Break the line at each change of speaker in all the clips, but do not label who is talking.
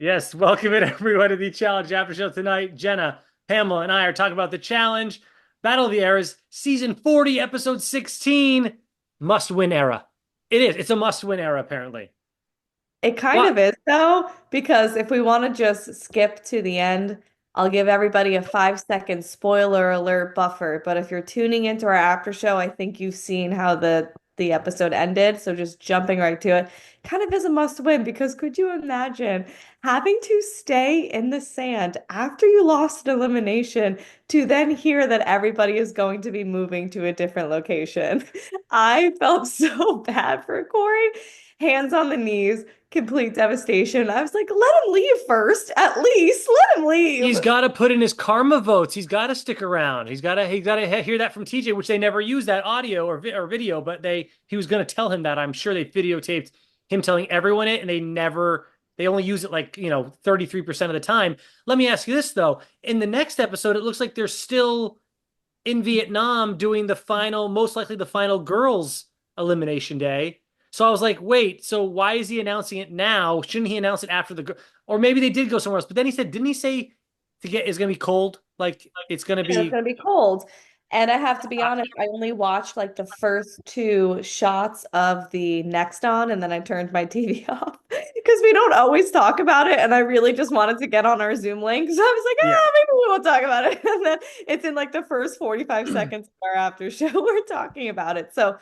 Yes, welcome in everyone to the Challenge After Show tonight. Jenna, Pamela, and I are talking about the Challenge, Battle of the Eras, Season 40, Episode 16, Must Win Era. It is. It's a must win era, apparently.
It kind
What?
of is though, because if we want to just skip to the end, I'll give everybody a 5 second spoiler alert buffer. But if you're tuning into our after show, I think you've seen how the episode ended. So just jumping right to it kind of is a must win because could you imagine having to stay in the sand after you lost an elimination to then hear that everybody is going to be moving to a different location? I felt so bad for Corey. Hands on the knees, complete devastation. I was like, let him leave first, at least. Let him leave.
He's got to put in his karma votes. He's got to stick around. He's got to hear that from TJ, which they never used that audio or video, but he was going to tell him that. I'm sure they videotaped him telling everyone it, and they only use it like 33% of the time. Let me ask you this though: in the next episode, it looks like they're still in Vietnam doing the final, most likely the final girls elimination day. So I was like, wait, so why is he announcing it now? Shouldn't he announce it after or maybe they did go somewhere else? But then he said, didn't he say to get it's gonna be cold? Like it's gonna
It's
be.
gonna be cold. And I have to be honest, I only watched like the first two shots of the next on, and then I turned my TV off because we don't always talk about it. And I really just wanted to get on our Zoom link. So I was like,
Yeah.
maybe we won't talk about it. And then it's in like the first 45 seconds of our after show, we're talking about it. So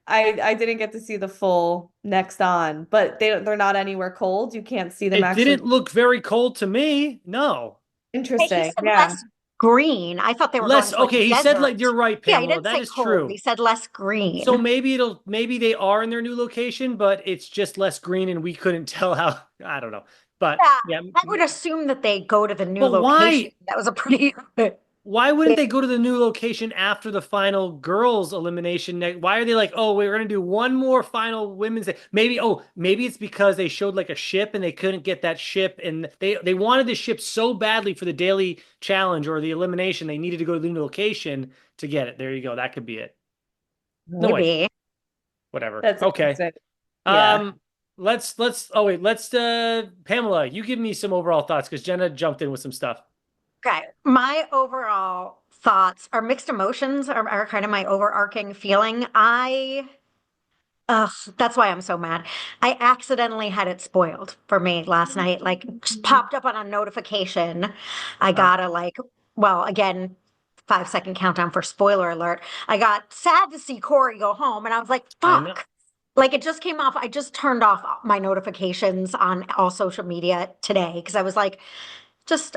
I didn't get to see the full next on, but they're not anywhere cold. You can't see them
It
actually.
didn't look very cold to me. No.
Hey, he
Interesting.
said
Yeah.
less green. I thought they were going
Less
to like a
okay, he said
desert.
like you're right,
Yeah, he
Pamela.
didn't
That
say
is
cold. He
true.
said less
So
green.
maybe they are in their new location, but it's just less green and we couldn't tell how. I don't know. But
Yeah,
yeah,
I would assume that they go to the new
but
location.
why
That was a pretty
why wouldn't they go to the new location after the final girls elimination? Why are they like, oh, we're gonna do one more final women's day? Maybe it's because they showed like a ship and they couldn't get that ship, and they wanted the ship so badly for the daily challenge or the elimination, they needed to go to the new location to get it. There you go. That could be it. No, wait,
maybe.
whatever.
That's
Okay.
interesting. Yeah.
Um, let's Pamela, you give me some overall thoughts because Jenna jumped in with some stuff.
Okay. My overall thoughts are mixed emotions are kind of my overarching feeling. Ugh, that's why I'm so mad. I accidentally had it spoiled for me last night. Like, just popped up on a notification. I
Uh,
got a like, well, again, 5 second countdown for spoiler alert. I got sad to see Corey go home, and I was like,
I know.
fuck. Like it just came off. I just turned off my notifications on all social media today because I was like,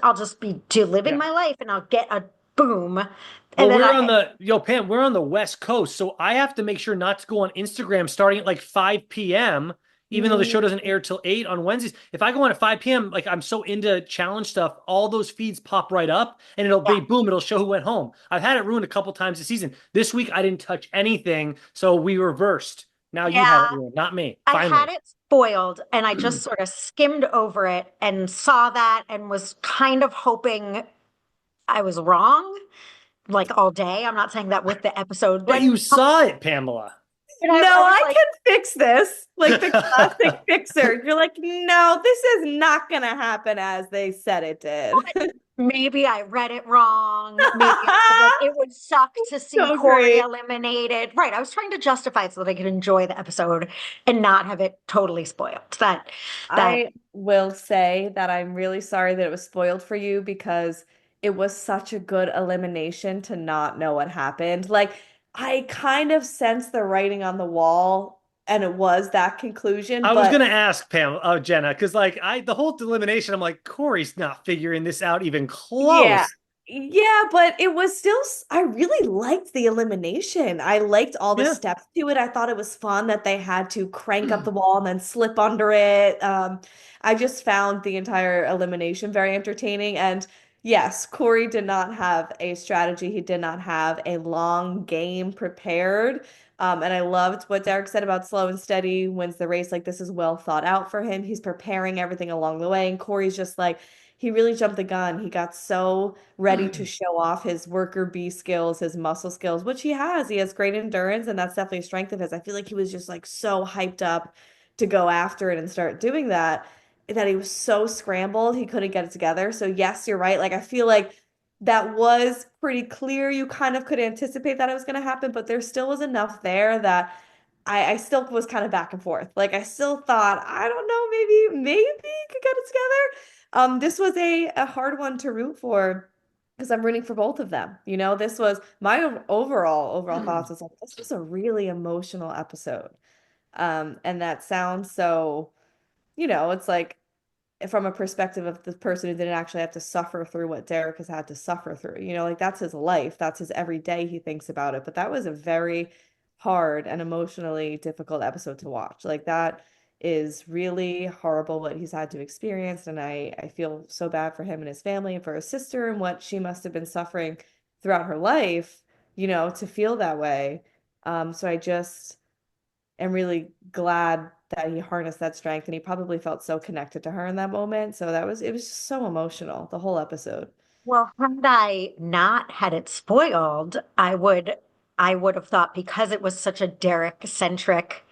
I'll just be living
Yeah.
my life and I'll get a boom. And
Well,
then
we're
I,
on Pam, we're on the West Coast, so I have to make sure not to go on Instagram starting at like 5 p.m., even though the
Mm.
show doesn't air till 8 on Wednesdays. If I go on at 5 p.m., like I'm so into challenge stuff, all those feeds pop right up and it'll
yeah,
be boom, it'll show who went home. I've had it ruined a couple times this season. This week I didn't touch anything, so we reversed. Now you have it
yeah,
ruined, not me.
I had
Finally.
it spoiled and I just sort of skimmed over it and saw that and was kind of hoping I was wrong like all day. I'm not saying that with the episode,
But you saw it, Pamela.
but
No,
I was
I
like,
can fix this. Like the classic fixer. You're like, no, this is not gonna happen as they said it did.
maybe I read it wrong. Maybe I was like, it would suck to see
So
Corey
great.
eliminated. Right. I was trying to justify it so that I could enjoy the episode and not have it totally spoiled. That
I will say that I'm really sorry that it was spoiled for you because it was such a good elimination to not know what happened. Like, I kind of sensed the writing on the wall, and it was that conclusion,
I was
but
gonna ask Jenna, because like the whole elimination, I'm like, Corey's not figuring this out even
yeah.
close.
Yeah, but it was still, I really liked the elimination. I liked all the
Yeah.
steps to it. I thought it was fun that they had to crank up the wall and then slip under it. I just found the entire elimination very entertaining. And yes, Corey did not have a strategy. He did not have a long game prepared. And I loved what Derek said about slow and steady wins the race. Like this is well thought out for him. He's preparing everything along the way. And Corey's just like, he really jumped the gun. He got so ready to show off his worker bee skills, his muscle skills, which he has. He has great endurance, and that's definitely a strength of his. I feel like he was just like so hyped up to go after it and start doing that. that he was so scrambled he couldn't get it together. So yes, you're right. Like I feel like that was pretty clear. You kind of could anticipate that it was going to happen, but there still was enough there that I still was kind of back and forth. Like I still thought, I don't know, maybe he could get it together. This was a hard one to root for because I'm rooting for both of them. You know, this was my overall thoughts was like this was a really emotional episode. And that sounds so, it's like from a perspective of the person who didn't actually have to suffer through what Derek has had to suffer through. Like that's his life. That's his every day he thinks about it. But that was a very hard and emotionally difficult episode to watch. Like that is really horrible what he's had to experience. And I feel so bad for him and his family and for his sister and what she must have been suffering throughout her life, to feel that way. So I just am really glad that he harnessed that strength and he probably felt so connected to her in that moment. So it was just so emotional, the whole episode.
Well, had I not had it spoiled, I would have thought because it was such a Derek centric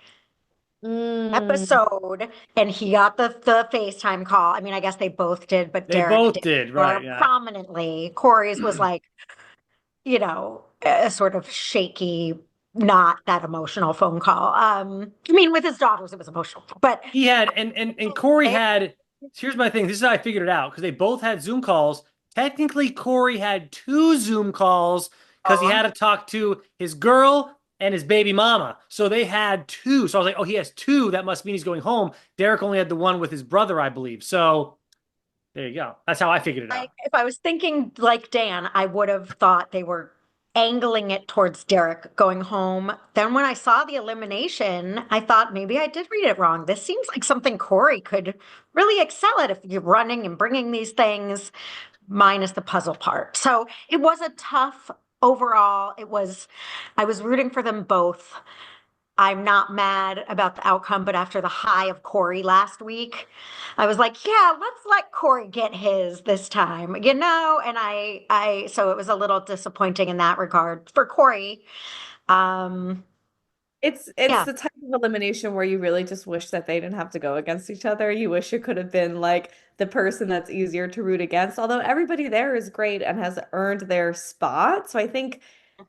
Mm.
episode and he got the FaceTime call. I mean, I guess they both did, but
They
Derek
both
did
did, right?
more
Yeah.
prominently. Corey's was like, a sort of shaky, not that emotional phone call. I mean, with his daughters, it was emotional, but
He had and Corey had. Here's my thing. This is how I figured it out because they both had Zoom calls. Technically, Corey had two Zoom calls because he had to talk to his girl and his baby mama. So they had two. So I was like, oh, he has two. That must mean he's going home. Derek only had the one with his brother, I believe. So there you go. That's how I figured it out.
if I was thinking like Dan, I would have thought they were angling it towards Derek going home. Then when I saw the elimination, I thought maybe I did read it wrong. This seems like something Corey could really excel at if you're running and bringing these things, minus the puzzle part. So it was a tough overall. I was rooting for them both. I'm not mad about the outcome, but after the high of Corey last week, I was like, yeah, let's let Corey get his this time, and so it was a little disappointing in that regard for Corey. Um,
It's
yeah,
the type of elimination where you really just wish that they didn't have to go against each other. You wish it could have been like the person that's easier to root against, although everybody there is great and has earned their spot. So I think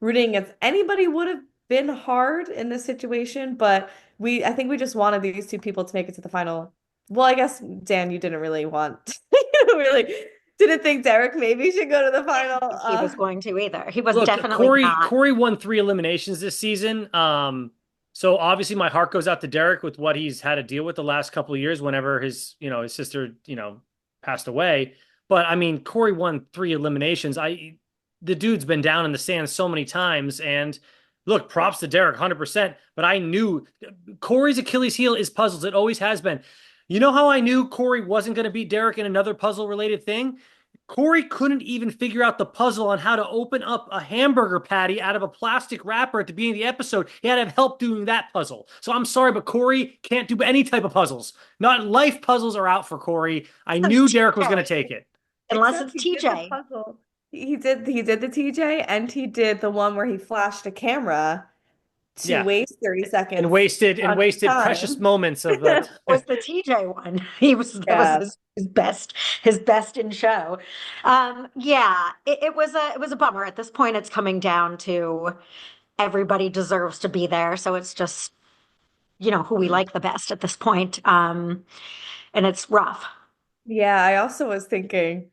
rooting against anybody would have been hard in this situation, but I think we just wanted these two people to make it to the final. Well, I guess Dan, you didn't really want, you really didn't think Derek maybe should go to the
I
final.
didn't think he was going to either. He was
Look,
definitely not.
Corey won three eliminations this season. So obviously my heart goes out to Derek with what he's had to deal with the last couple of years whenever his sister, passed away. But I mean, Corey won three eliminations. The dude's been down in the sand so many times. And look, props to Derek, 100%. But I knew Corey's Achilles heel is puzzles. It always has been. You know how I knew Corey wasn't going to beat Derek in another puzzle related thing? Corey couldn't even figure out the puzzle on how to open up a hamburger patty out of a plastic wrapper at the beginning of the episode. He had to have help doing that puzzle. So I'm sorry, but Corey can't do any type of puzzles. Not life puzzles are out for Corey. I knew Derek was going to take it.
Unless
Except
it's
he did the
TJ.
puzzle. He did the TJ and he did the one where he flashed a camera to
Yeah.
waste 30
And
seconds
wasted
on
precious
time.
moments of the
Was the TJ one. That was
Yeah.
his best in show. Yeah, it was a bummer. At this point, it's coming down to everybody deserves to be there. So it's just, who we like the best at this point. And it's rough.
Yeah, I also was thinking,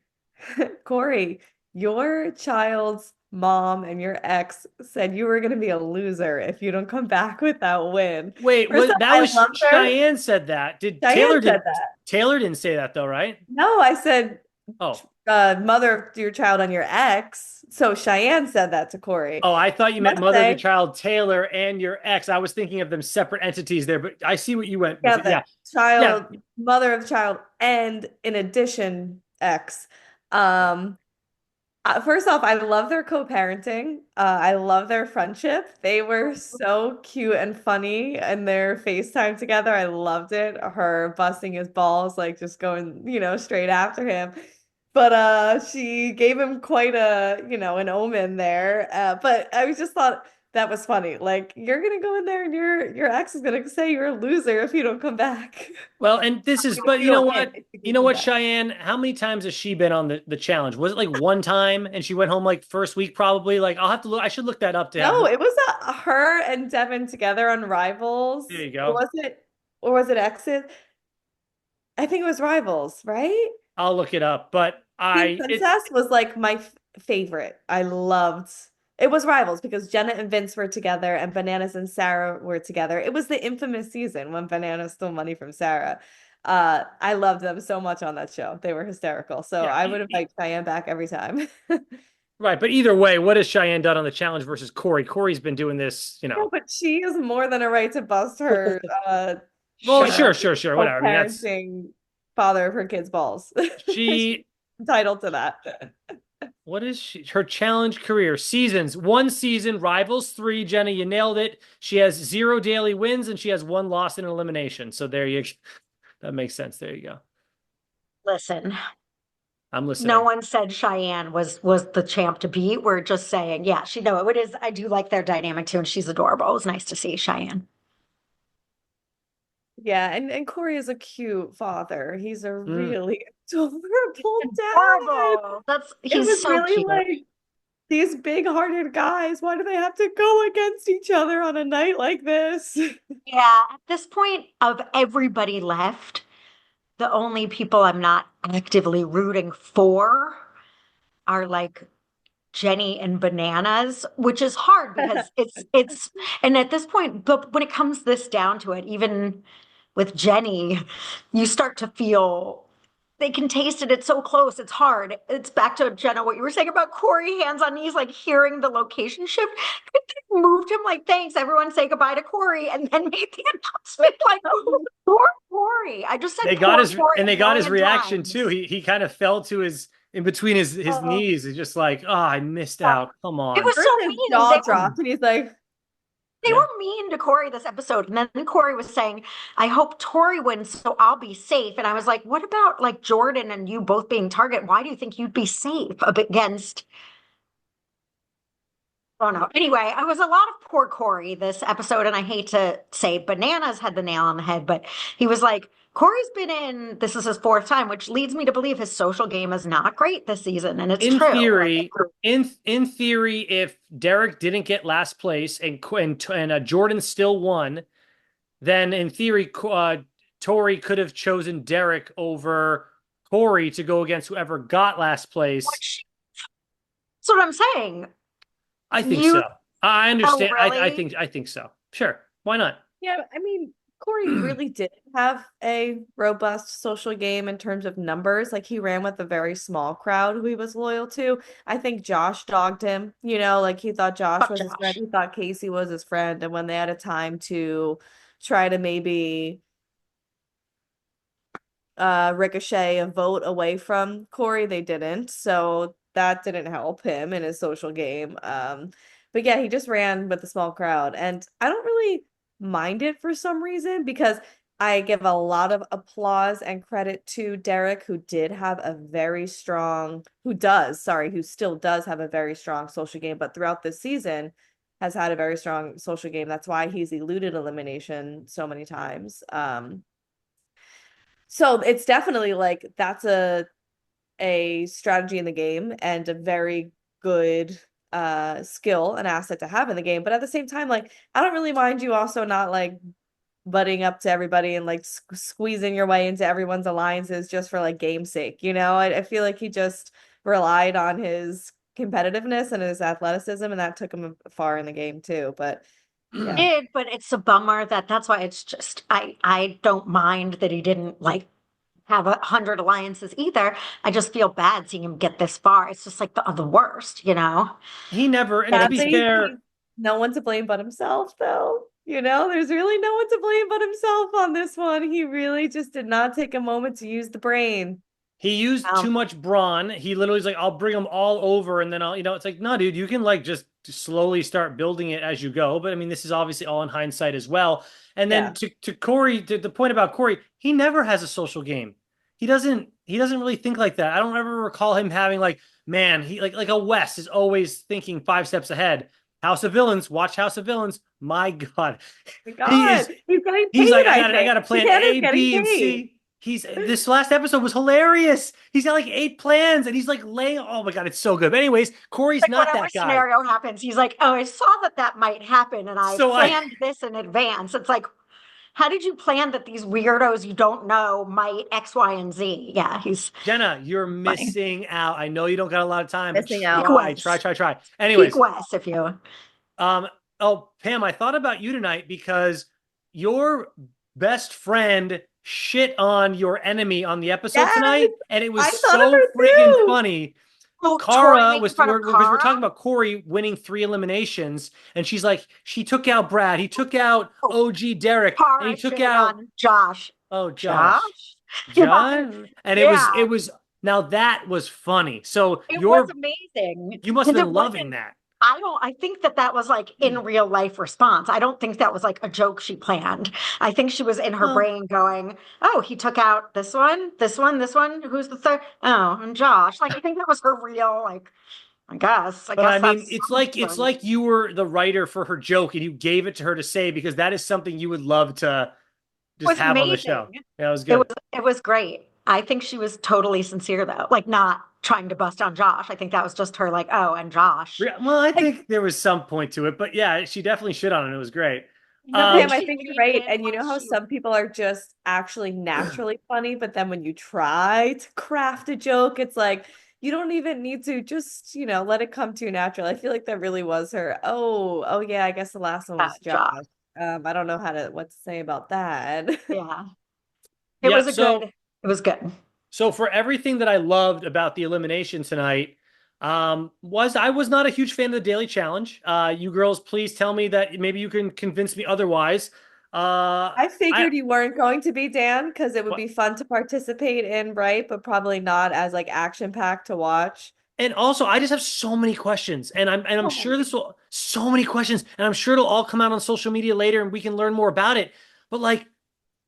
Corey, your child's mom and your ex said you were going to be a loser if you don't come back with that win.
Wait,
First
what
off,
that
I
was
love her.
Cheyenne said that. Did
Diane said that.
Taylor didn't say that though, right?
No, I said
Oh.
mother of your child on your ex. So Cheyenne said that to Corey.
Oh, I thought you meant
Must
mother of the
say,
child Taylor and your ex. I was thinking of them separate entities there, but I see what you went with.
yeah,
It.
the
Yeah. Yeah.
child, mother of the child, and in addition, ex. Um, First off, I love their co-parenting. I love their friendship. They were so cute and funny in their FaceTime together. I loved it. Her busting his balls, like just going, straight after him. But she gave him quite an omen there. But I just thought That was funny. Like, you're gonna go in there and your ex is gonna say you're a loser if you don't come back.
Well, and this is, but
You don't win if
you
you
know
come
what,
back.
Cheyenne? How many times has she been on the challenge? Was it like one time and she went home like first week probably? Like I'll have to look. I should look that up to have.
No, it was her and Devin together on Rivals.
There you
Or
go.
was it or was it Exit? I think it was Rivals, right?
I'll look it up. But
Team
I it
Princess was like my favorite. I loved it was Rivals because Jenna and Vince were together and Bananas and Sarah were together. It was the infamous season when Bananas stole money from Sarah. I loved them so much on that show. They were hysterical. So
yeah.
I would invite Cheyenne back every time.
Right. But either way, what has Cheyenne done on the challenge versus Corey? Corey's been doing this,
Yeah, but she has more than a right to bust her
Well,
uh
sure, whatever. I mean, that's
co-parenting father of her kids' balls. She's
she.
entitled to that.
What is she? Her challenge career seasons: one season, Rivals 3. Jenna, you nailed it. She has 0 daily wins and she has 1 loss in elimination. So there you. That makes sense. There you go.
Listen,
I'm
no
listening.
one said Cheyenne was the champ to beat. We're just saying, yeah, she know it is. I do like their dynamic too, and she's adorable. It was nice to see Cheyenne.
Yeah, and Corey is a cute father. He's a
Mm.
really adorable dad.
Adorable. That's
It
he's
was
so
really
cute.
like these big-hearted guys, why do they have to go against each other on a night like this?
Yeah, at this point of everybody left, the only people I'm not actively rooting for are like Jenny and Bananas, which is hard because it's and at this point, but when it comes this down to it, even with Jenny, you start to feel they can taste it. It's so close. It's hard. It's back to Jenna, what you were saying about Corey, hands on knees, like hearing the location shift. Moved him like, thanks, everyone say goodbye to Corey, and then made the announcement like, poor Corey. I just said poor Corey
They
a
got his
million
reaction too.
times.
He kind of fell to his in between his
Oh,
knees. He's just like, oh, I missed out. Come
It
on.
was so
first his
mean.
jaw dropped and he's like,
They
Yeah.
were mean to Corey this episode. And then Corey was saying, I hope Tori wins so I'll be safe. And I was like, what about like Jordan and you both being target? Why do you think you'd be safe against? Oh no. Anyway, I was a lot of poor Corey this episode. And I hate to say Bananas had the nail on the head, but he was like, Corey's been in, this is his 4th time, which leads me to believe his social game is not great this season. And it's
In
true.
theory, in theory, if Derek didn't get last place and Jordan still won, then in theory, Tori could have chosen Derek over Corey to go against whoever got last place.
That's what I'm saying.
I think
You,
so. I
oh,
understand.
really?
I think so. Sure. Why not?
yeah, I mean, Corey really didn't have a robust social game in terms of numbers. Like he ran with a very small crowd who he was loyal to. I think Josh dogged him, like he thought Josh
Fuck
was his friend.
Josh.
He thought Casey was his friend. And when they had a time to try to maybe ricochet a vote away from Corey, they didn't. So that didn't help him in his social game. But yeah, he just ran with a small crowd. And I don't really mind it for some reason because I give a lot of applause and credit to Derek, who did have a very strong, who still does have a very strong social game, but throughout this season has had a very strong social game. That's why he's eluded elimination so many times. So it's definitely like that's a strategy in the game and a very good skill and asset to have in the game. But at the same time, like I don't really mind you also not like butting up to everybody and like squeezing your way into everyone's alliances just for like game's sake. I feel like he just relied on his competitiveness and his athleticism, and that took him far in the game too. But yeah.
Did, but it's a bummer that's why it's just I don't mind that he didn't like have 100 alliances either. I just feel bad seeing him get this far. It's just like the worst, you know?
He never, and
And
to be
it's
Sadly,
fair,
no one to blame but himself, though. There's really no one to blame but himself on this one. He really just did not take a moment to use the brain.
he used too much brawn. He literally was like, I'll bring them all over and then it's like, no, dude, you can like just slowly start building it as you go. But I mean, this is obviously all in hindsight as well. And then
Yeah.
to Corey, to the point about Corey, he never has a social game. He doesn't really think like that. I don't ever recall him having like, man, he like a Wes is always thinking 5 steps ahead. House of Villains. Watch House of Villains. My God,
My
he
God,
is.
he's getting
He's
paid,
like,
I
I
think.
got to plan
Dan is
A,
getting
B, and
paid.
C. This last episode was hilarious. He's got like 8 plans, and he's like laying. Oh my God, it's so good. But anyways, Corey's
Like
not
whatever
that guy.
scenario happens, he's like, "Oh, I saw that might happen, and I
So I
planned this in advance." It's like, how did you plan that these weirdos you don't know might X, Y, and Z? Yeah, he's
Jenna, you're
funny.
missing out. I know you don't got a lot of time, but
Missing
Peak
out.
West,
try.
Peak
Anyways,
West, if you.
um, oh Pam, I thought about you tonight because your best friend shit on your enemy on the episode
Yes,
tonight, and it was
I thought of
so
her
friggin'
too.
funny.
Oh, Tori
Kara
making
was
fun of
because we're
Kara.
talking about Corey winning 3 eliminations, and she's like, she took out Brad, he took out
Oh,
OG Derek, and he
Kara
took
shitting
out
on Josh.
Josh,
Josh? Yeah,
John, and
yeah.
it was now that was funny. So
It was amazing
you must have
because it
been loving
wasn't.
that.
I think that was like in real life response. I don't think that was like a joke she planned. I think she was in her
Well,
brain going, "Oh, he took out this one, this one, this one. Who's the third? Oh, and Josh." Like I think that was her real like. I
but I
guess
mean,
that's
it's like you were the writer for her joke and you gave it to her to say because that is something you would love to just
was
have on the show.
amazing.
Yeah, it was
It was
good.
it was great. I think she was totally sincere though, like not trying to bust on Josh. I think that was just her like, "Oh, and Josh."
Yeah, well, I
Like,
think there was some point to it, but yeah, she definitely shit on it. It was great.
No,
I think
Pam, I
Um,
she
think you're
leaned
right.
in
And you know
once
how
she
some people are just actually naturally funny, but then when you try to craft a joke, it's like you don't even need to just, let it come to you natural. I feel like that really was her. Oh, yeah, I guess the last one was Josh.
Josh.
I don't know what to say about that.
Yeah. It
yeah,
was a good, it was good.
so for everything that I loved about the elimination tonight, was I was not a huge fan of the daily challenge. You girls, please tell me that maybe you can convince me otherwise.
I
I
figured you weren't going to be Dan because it would
what
be fun to participate in, right? But probably not as like action packed to watch.
and also I just have so many questions, and I'm
Oh
sure
my
this will so many questions, and I'm sure it'll all come out on social media later, and we can learn more about it. But like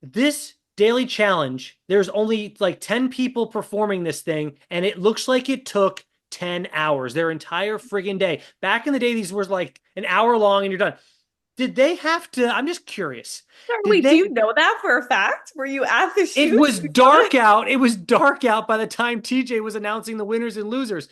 this daily challenge, there's only like 10 people performing this thing, and it looks like it took 10 hours, their entire friggin' day. Back in the day, these were like an hour long and you're done. Did they have to? I'm just curious. Did
Wait, do
they?
you know that for a fact? Were you at the
It
shoot?
was dark out. It was dark out by the time TJ was announcing the winners and losers.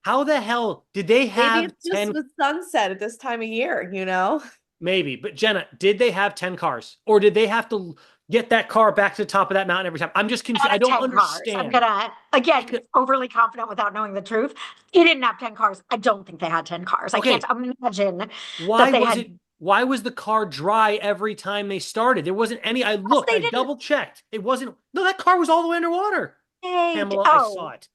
How the hell did they
Maybe
have
it's just
10?
the sunset at this time of year, you know?
Maybe. But Jenna, did they have 10 cars? Or did they have to get that car back to the top of that mountain every time? I'm just confused.
Out
I
of
don't
10 cars. I'm
understand.
gonna, again, overly confident without knowing the truth. He didn't have 10 cars. I don't think they had 10 cars. I can't
Okay,
imagine that
why
they
was
had,
it? Why was the car dry every time they started? There wasn't any. I
because
looked,
they
I
didn't,
double checked. It wasn't. No, that car was all the way underwater. Pamela, I saw
oh,
it.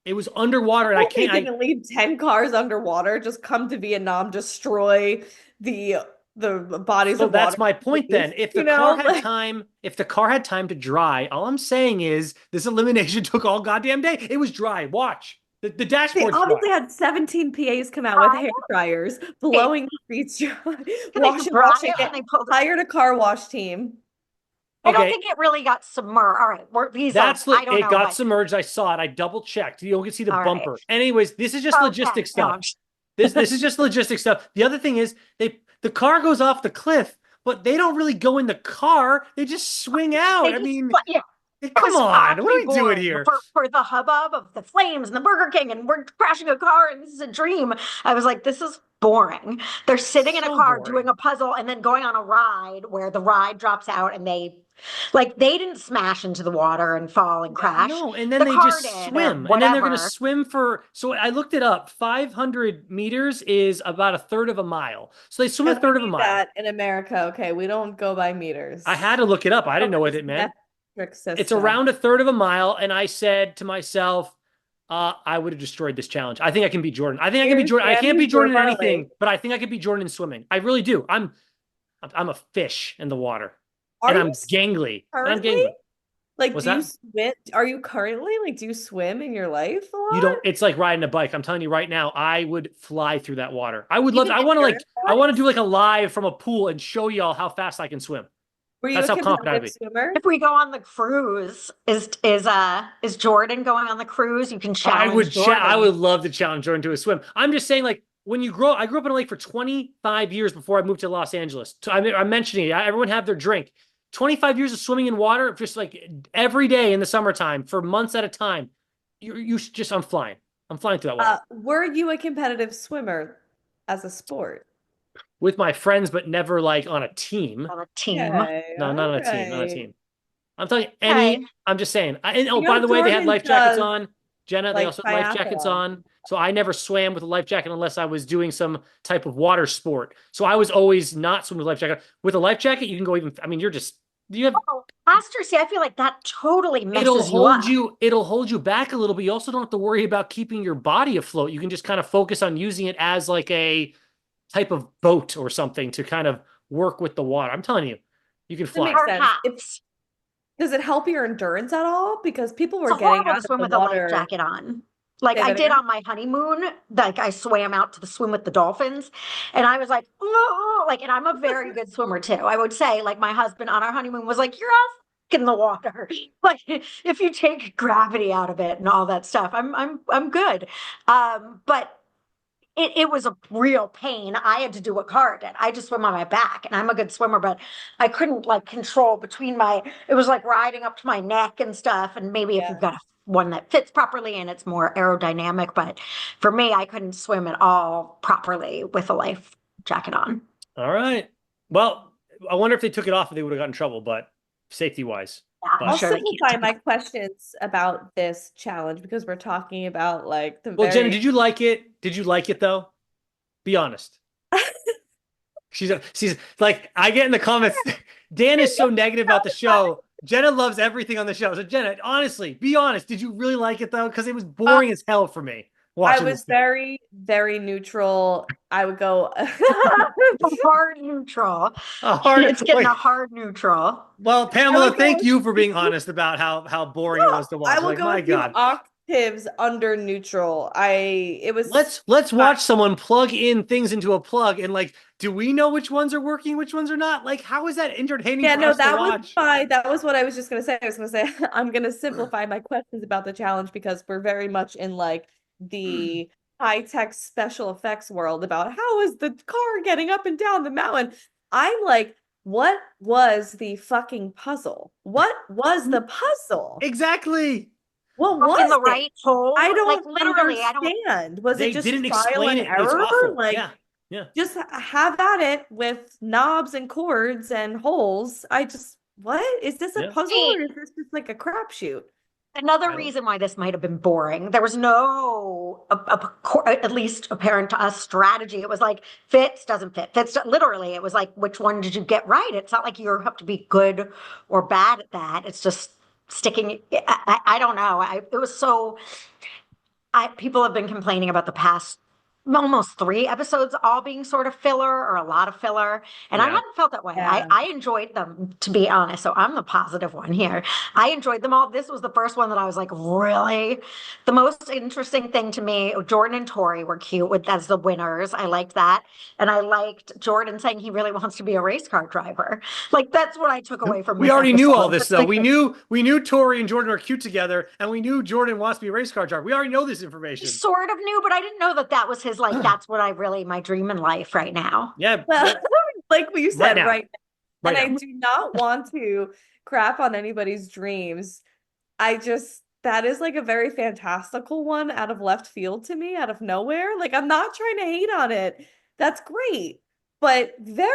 It was underwater, and I
Hope they
can't.
didn't leave 10 cars underwater, just come to Vietnam, destroy the the bodies
So
of water.
that's my point then.
Please,
If the car had time to dry, all I'm saying is this elimination took all goddamn day. It was dry. Watch. The
They
dashboard's dry.
obviously had 17 PAs come out with
dry
hair dryers,
it.
blowing the streets dry,
They dry
washing
it when
it,
they pulled it.
hired a car wash team.
I don't
Okay,
think it really got submerged. All right, I don't
it
know,
got
but
submerged. I saw it. I double checked. You can see the
all right.
bumper. Anyways, this is just
Okay.
logistic
No,
stuff. This is just logistic stuff. The other thing is the car goes off the cliff, but they don't really go in the car. They just swing out.
they
I
just,
mean,
yeah, it
come
was
on. What are
oddly
we doing
boring
here?
for the hubbub of the flames and the Burger King and we're crashing a car and this is a dream. I was like, this is boring. They're sitting in a
So
car doing
boring.
a puzzle and then going on a ride where the ride drops out and they didn't smash into the water and fall and
Yeah.
crash.
No, and then
The
they
car
just
did or
swim, and then they're going to
whatever.
swim for. So I looked it up. 500 meters is about a third of a mile. So they swim a
Because we
third of a
need
mile.
that in America. Okay, we don't go by meters.
I had to look it up. I
Go
didn't know
by
what
this
it meant.
metric
It's
system.
around a third of a mile, and I said to myself, I would have destroyed this challenge. I think I can beat Jordan. I think I can beat
Here's
Jordan. I can't
Danny
beat Jordan in
Barley.
anything, but I think I could beat Jordan in swimming. I really do. I'm a fish in the water,
Are
and
you
I'm gangly. And I'm
currently?
gangly.
Like,
What's
do you
that?
swim? Are you currently like, do you swim in your life a
You
lot?
don't, it's like riding a bike. I'm telling you right now, I would fly through that water. I would love
Even
to,
in your
I want to do
life?
like a live from a pool and show y'all how fast I can swim.
Were you
That's
a
how confident I'd
competitive
be.
swimmer?
If we go on the cruise, is Jordan going on the cruise? You can
I
challenge Jordan.
would love to challenge Jordan to a swim. I'm just saying, like, when you grow, I grew up in a lake for 25 years before I moved to Los Angeles. So I'm mentioning it. Everyone have their drink. 25 years of swimming in water, just like every day in the summertime for months at a time. I'm flying. I'm flying through that water.
Were you a competitive swimmer as a sport?
With my friends, but never like on a team.
On a team.
Okay,
No, not on a team. Not on a
alright.
team. I'm telling you,
Okay.
I'm just saying.
You
By
know,
the way, they had
Jordan
life jackets
does
on. Jenna, they
like
also had life jackets
triathlon.
on. So I never swam with a life jacket unless I was doing some type of water sport. So I was always not swimming with a life jacket. With a life jacket, you can go even, I mean, you have,
Oh, Pastor, see, I feel like that totally messes
it'll hold you back a little, but you also don't have to worry about keeping your body afloat. You can just kind of focus on using it as like a type of boat or something to kind of work with the water. I'm telling you, you can
That
fly.
makes sense.
Perhaps.
Does it help your endurance at all? Because people were
It's
getting
horrible to
out of
swim
the
with a life
water.
jacket on. Like
Say
I
that
did
again?
on my honeymoon, like I swam out to the swim with the dolphins, and I was like, oh, like, and I'm a very good swimmer too. I would say, like, my husband on our honeymoon was like, "You're all in the water." Like, if you take gravity out of it and all that stuff, I'm good. But it was a real pain. I had to do what Cara did. I just swim on my back, and I'm a good swimmer, but I couldn't like control between my. It was like riding up to my neck and stuff. And maybe if
Yeah.
you've got one that fits properly and it's more aerodynamic, but for me, I couldn't swim at all properly with a life jacket on.
All right. Well, I wonder if they took it off if they would have gotten in trouble, but safety wise.
Yeah, I'm
I'll
But
sure they
simplify
can't.
my questions about this challenge because we're talking about like the
well, Jenna,
very
did you like it? Did you like it though? Be honest. She's like, I get in the comments. Dan is so negative about the show. Jenna loves everything on the show. So Jenna, honestly, be honest. Did you really like it though? Because it was
uh,
boring as hell for me
I
watching
was
this thing.
very, very neutral. I would go
Hard neutral.
A hard
It's getting
wait.
a hard neutral.
Well,
I
Pamela,
would
thank
go
you for being honest about how boring it
no,
was to
I
watch.
will
Like,
go
my
a few
God.
octaves under neutral. It was
Let's
fine.
watch someone plug in things into a plug and like, do we know which ones are working, which ones are not? Like, how is that entertaining
Yeah,
for
no,
us to
that was
watch?
fine. That was what I was just gonna say. I was gonna say I'm gonna simplify my questions about the challenge because we're very much in like the high-tech special effects world about how is the car getting up and down the mountain. I'm like, what was the fucking puzzle? What was the puzzle?
Exactly.
What
Look in
was
the
it?
right hole.
I
Like
don't
literally, I don't.
understand. Was it
They
just
didn't
trial
explain
and
it. It's
error?
awful.
Like,
Yeah. Yeah.
just have at it with knobs and cords and holes. What? Is this a
Yeah.
puzzle
See,
or is this just like a crapshoot?
another
I don't.
reason why this might have been boring. There was no, at least apparent to us, strategy. It was like fits, doesn't fit, fits. Literally, it was like, which one did you get right? It's not like you have to be good or bad at that. It's just sticking. I don't know. It was so. People have been complaining about the past almost 3 episodes all being sort of filler or a lot of filler. And I
Yeah.
hadn't felt that way.
Yeah.
I enjoyed them, to be honest. So I'm the positive one here. I enjoyed them all. This was the first one that I was like, really? The most interesting thing to me, Jordan and Tori were cute as the winners. I liked that. And I liked Jordan saying he really wants to be a race car driver. Like that's what I took away from
We
this
already knew all
episode.
this though. We knew Tori and Jordan are cute together, and we knew Jordan wants to be a race car driver. We already know this information.
Sort of knew, but I didn't know that that was his, like, that's what I really, my dream in life right now.
Yeah.
Well, like what you
Right
said,
now.
right?
Right
And I
now.
do not want to crap on anybody's dreams. That is like a very fantastical one out of left field to me, out of nowhere. Like, I'm not trying to hate on it. That's great, but very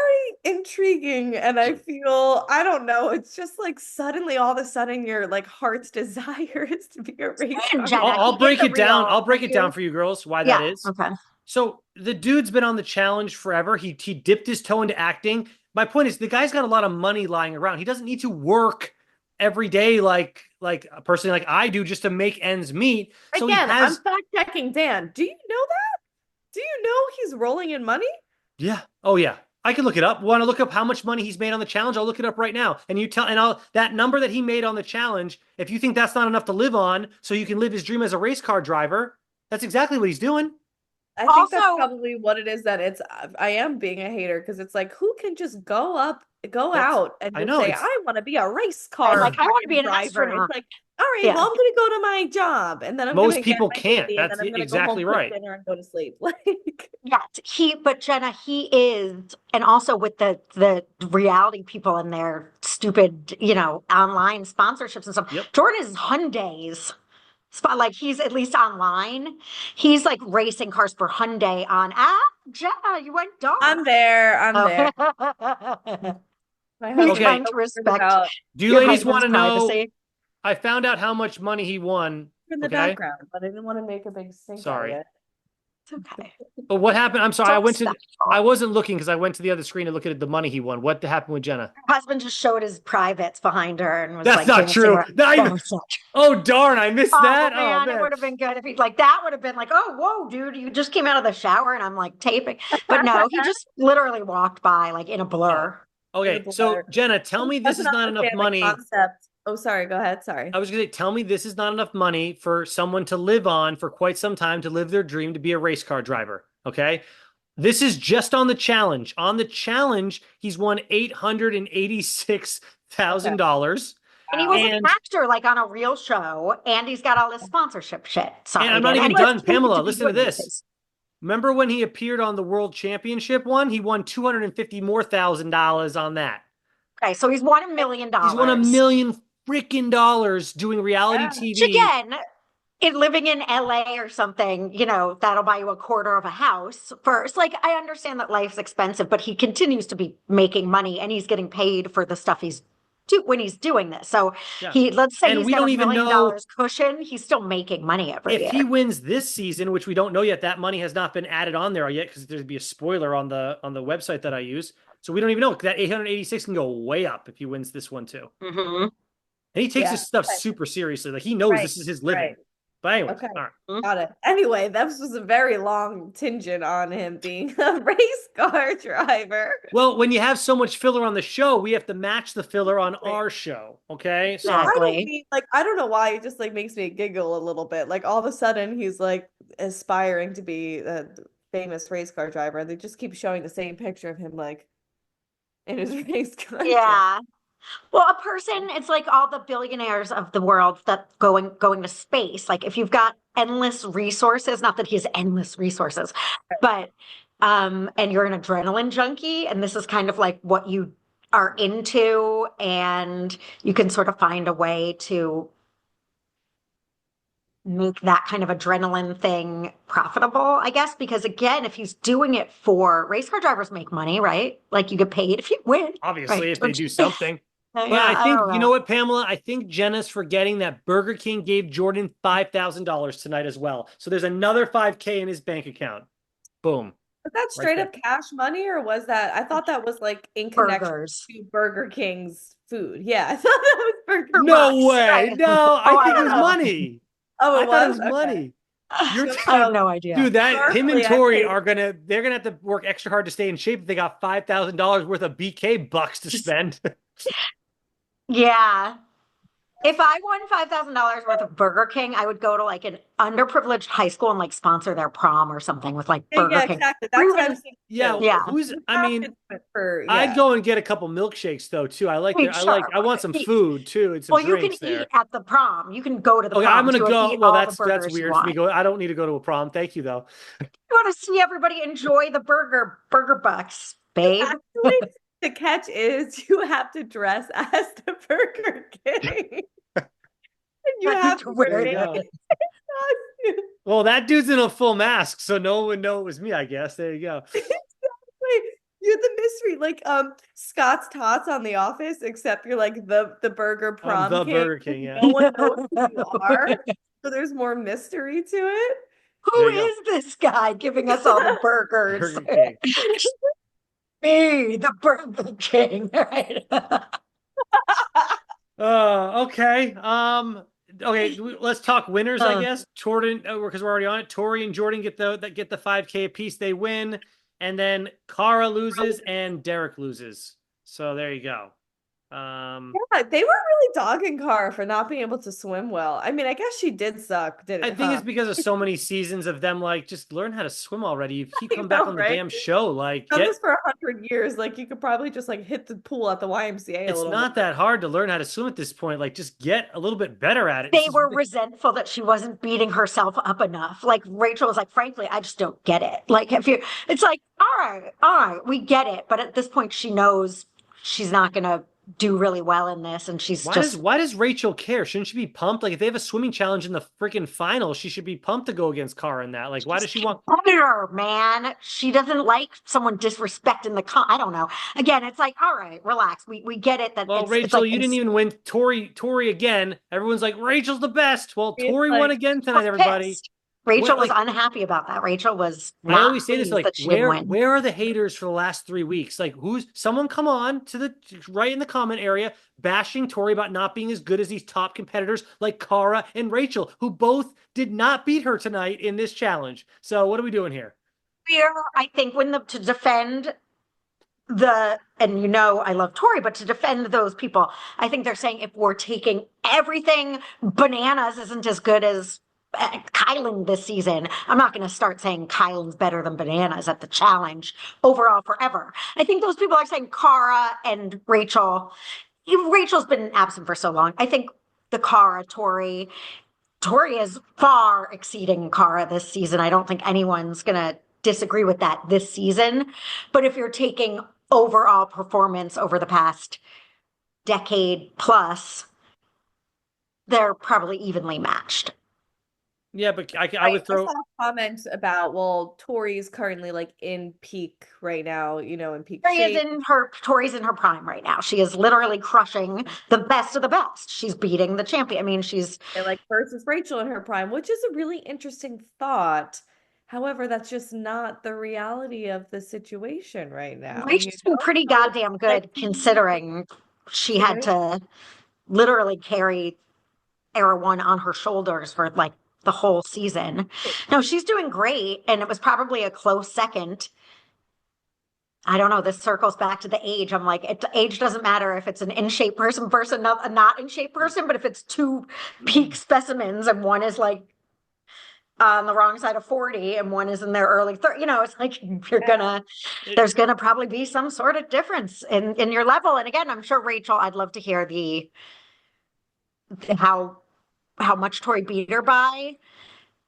intriguing. And I feel, I don't know, it's just like suddenly all of a sudden your like heart's desire is to be a race
And
car.
Jenna,
I'll
he
break
is a
it down.
real,
I'll break it down for you girls why that
yeah,
is.
okay.
So the dude's been on the challenge forever. He dipped his toe into acting. My point is the guy's got a lot of money lying around. He doesn't need to work every day like a person like I do just to make ends meet. So
Again,
he has
I'm fact checking Dan. Do you know that? Do you know he's rolling in money?
yeah. Oh yeah. I can look it up. Want to look up how much money he's made on the challenge? I'll look it up right now. And I'll that number that he made on the challenge, if you think that's not enough to live on so you can live his dream as a race car driver, that's exactly what he's doing.
I think that's
Also,
probably what it is that I am being a hater because it's like who can just go up go
That's-
out and
I
just
know,
say,
it's-
I want to be a race
I'm
car
like, I want to be an
driver. It's
astronaut.
like, all right,
Yeah.
well, I'm going to go to my job and then I'm
Most
going to get
people
my
can't.
baby and
That's
then I'm going to go
exactly
home, cook
right.
dinner and go to sleep. Like,
Yes, but Jenna, he is, and also with the reality people and their stupid, online sponsorships and stuff.
Yep.
Jordan is Hyundai's spot, like he's at least online. He's like racing cars for Hyundai on. Jenna, you went dark.
I'm there. I'm there. My
Me
husband
trying
Okay.
to respect
out
Do you
your
ladies want
husband's
to know?
privacy.
I found out how much money he won.
in the
Okay.
background, but I didn't want to make a big stink out of
Sorry.
it.
It's okay.
But what happened? I'm sorry.
So
I
respectful.
wasn't looking because I went to the other screen to look at the money he won. What happened with Jenna?
Her husband just showed his privates behind her and was
That's
like
not
dancing
true.
around.
No, oh, darn. I missed
Oh
that. Oh,
man, it
man.
would have been good if he like that would have been like, oh whoa, dude, you just came out of the shower and I'm like taping. But no, he just literally walked by like in a blur.
Okay. So, Jenna, tell me this
Doesn't
is not enough
understand the
money.
concept. Oh, sorry. Go ahead. Sorry.
I was going to say, tell me this is not enough money for someone to live on for quite some time to live their dream to be a race car driver. Okay. This is just on the challenge. On the challenge, he's won $886,000.
And he was an
And
actor like on a real show, and he's got all this sponsorship shit. Sorry,
I'm not
dude.
even
And
done.
he's going
Pamela,
to be
listen to
doing
this. Remember when he appeared on the World Championship one? He won $250,000 on that.
Okay, so he's won $1 million.
He's won $1 million freaking dollars doing reality TV.
Which again, living in LA or something, that'll buy you a quarter of a house first. Like, I understand that life's expensive, but he continues to be making money and he's getting paid for the stuff when he's doing this. So
Yeah.
let's say
And
he's
we
got
don't
$1
even
million
know
cushion, he's still making money every
if
year.
he wins this season, which we don't know yet. That money has not been added on there yet because there'd be a spoiler on the website that I use. So we don't even know. That 886 can go way up if he wins this one too.
Mm-hmm.
And he takes
Yeah.
his stuff super seriously. Like he knows
Right,
this is his living.
right.
But anyway,
Okay.
all right.
Got it. Anyway, this was a very long tangent on him being a race car driver.
Well, when you have so much filler on the show, we have to match the filler on our show. Okay. So
Exactly.
I don't know why it just like makes me giggle a little bit. Like all of a sudden he's like aspiring to be a famous race car driver. And they just keep showing the same picture of him like in his race car.
Yeah. Well, a person, it's like all the billionaires of the world that going to space. Like if you've got endless resources, not that he has endless resources, but and you're an adrenaline junkie, and this is kind of like what you are into, and you can sort of find a way to make that kind of adrenaline thing profitable, I guess, because again, if he's doing it for race car drivers make money, right? Like you get paid if you win.
obviously,
right?
if they do something. But
Yeah,
I think,
don't
you know what, Pamela? I think Jenna's forgetting that Burger King gave Jordan $5,000 tonight as well. So there's another 5K in his bank account. Boom.
Was that straight
there.
up cash money or was that? I thought that was like in connection
Burgers.
to Burger King's food. Yeah, I thought that was Burger
No
bucks,
way.
right?
No,
Oh,
I
I
think it
don't
was
know.
money.
Oh,
I
it
thought it
was
was money. You're
I have no idea.
Dude, that him and
Personally, I
Tori
think-
they're gonna have to work extra hard to stay in shape if they got $5,000 worth of BK bucks to spend.
Yeah. If I won $5,000 worth of Burger King, I would go to like an underprivileged high school and like sponsor their prom or something with like Burger
Yeah,
King.
exactly. That's what I'm saying.
Yeah,
too.
Yeah.
I'd go and get a couple milkshakes though too. I want some food too and some
Well, you can
drinks there.
eat at the prom. You can go to the
Okay,
prom
I'm gonna
too and
go.
eat
Well,
all
that's
the burgers you
weird for me.
want.
I don't need to go to a prom. Thank you though.
You want to see everybody enjoy the burger bucks, babe.
Actually, the catch is you have to dress as the Burger King. And you
I
have
need
to
to wear
There you
wear
go.
it.
Well, that dude's in a full mask, so no one would know it was me, I guess. There you go.
Wait, you're the mystery, like Scott's Tots on The Office, except you're like the Burger Prom
The
King.
Burger King, yeah.
No one knows who you are, so there's more mystery to it.
Who
There you go.
is this guy giving us all the burgers?
Burger King.
Me, the Burger King. Right?
Okay. Okay, let's talk winners, I guess. Jordan, because we're already on it. Tori and Jordan get the 5K apiece. They win, and then Cara loses and Derek loses. So there you go.
Yeah, they were really dogging Cara for not being able to swim well. I mean, I guess she did suck,
I
didn't
think
huh?
it's because of so many seasons of them like just learn how to swim already. You keep
I
coming back
know,
on the
right?
damn show, like
Done
get.
this for 100 years. Like you could probably just like hit the pool at the YMCA a
It's
little
not
more.
that hard to learn how to swim at this point. Like just get a little bit better at it. This
They
is
were resentful that she wasn't beating herself up enough. Like Rachel was like, frankly, I just don't get it. Like if you, it's like, all right, we get it. But at this point, she knows she's not going to do really well in this, and she's just
why does Rachel care? Shouldn't she be pumped? Like if they have a swimming challenge in the freaking final, she should be pumped to go against Cara in that. Like why
she's
does she want?
competitor, man. She doesn't like someone disrespecting the I don't know. Again, it's like, all right, relax. We get it that
Well,
it's
Rachel,
like
you didn't even win. Tori again. Everyone's like Rachel's the best. Well,
It's
Tori won
like,
again tonight.
was
Everybody.
pissed. Rachel
What
was
like
unhappy about that. Rachel was
I
not
always say this,
pleased
like,
that she didn't win.
where are the haters for the last 3 weeks? Like, who's someone come on to the right in the comment area bashing Tori about not being as good as these top competitors like Cara and Rachel, who both did not beat her tonight in this challenge. So what are we doing here?
Fear, I think, when the to defend the and you know I love Tori, but to defend those people, I think they're saying if we're taking everything, bananas isn't as good as Kylan this season. I'm not going to start saying Kylan's better than bananas at the challenge overall forever. I think those people are saying Cara and Rachel. Rachel's been absent for so long. I think the Cara Tori is far exceeding Cara this season. I don't think anyone's going to disagree with that this season. But if you're taking overall performance over the past decade plus, they're probably evenly matched.
Yeah, but I
Right.
would
I
throw.
saw comments about, well, Tori's currently like in peak right now, in peak shape.
Tori's in her prime right now. She is literally crushing the best of the best. She's beating the champion. I mean, she's
And like versus Rachel in her prime, which is a really interesting thought. However, that's just not the reality of the situation right now.
Rachel's been pretty
So it's
goddamn
like,
good considering she
say it
had
again?
to literally carry Era One on her shoulders for like the whole season. No, she's doing great, and it was probably a close second. I don't know. This circles back to the age. I'm like, age doesn't matter if it's an in shape person versus a not in shape person, but if it's two peak specimens and one is like on the wrong side of 40 and one is in their early 30, it's like there's gonna probably be some sort of difference in your level. And again, I'm sure Rachel, I'd love to hear the how much Tori beat her by.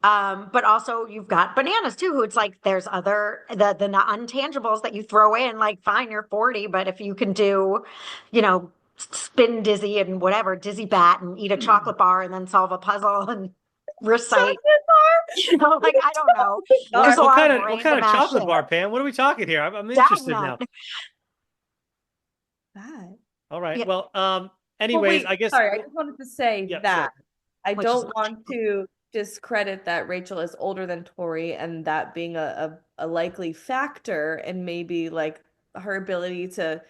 But also you've got bananas too, who it's like there's the not untangibles that you throw in, like fine, you're 40, but if you can do, spin dizzy and whatever, dizzy bat and eat a chocolate bar and then solve a puzzle and recite, like I don't know. There's a
What
lot
kind
of
of
random ass
chocolate
shit.
bar, Pam? What are we talking here? I'm interested now.
Donut.
That.
All right.
Yeah.
Well,
Well,
anyways,
wait,
I guess.
sorry, I just wanted to say
Yeah,
that
sure.
I
Which is
don't want to discredit that Rachel is older than Tori and that being a likely factor and maybe like her ability to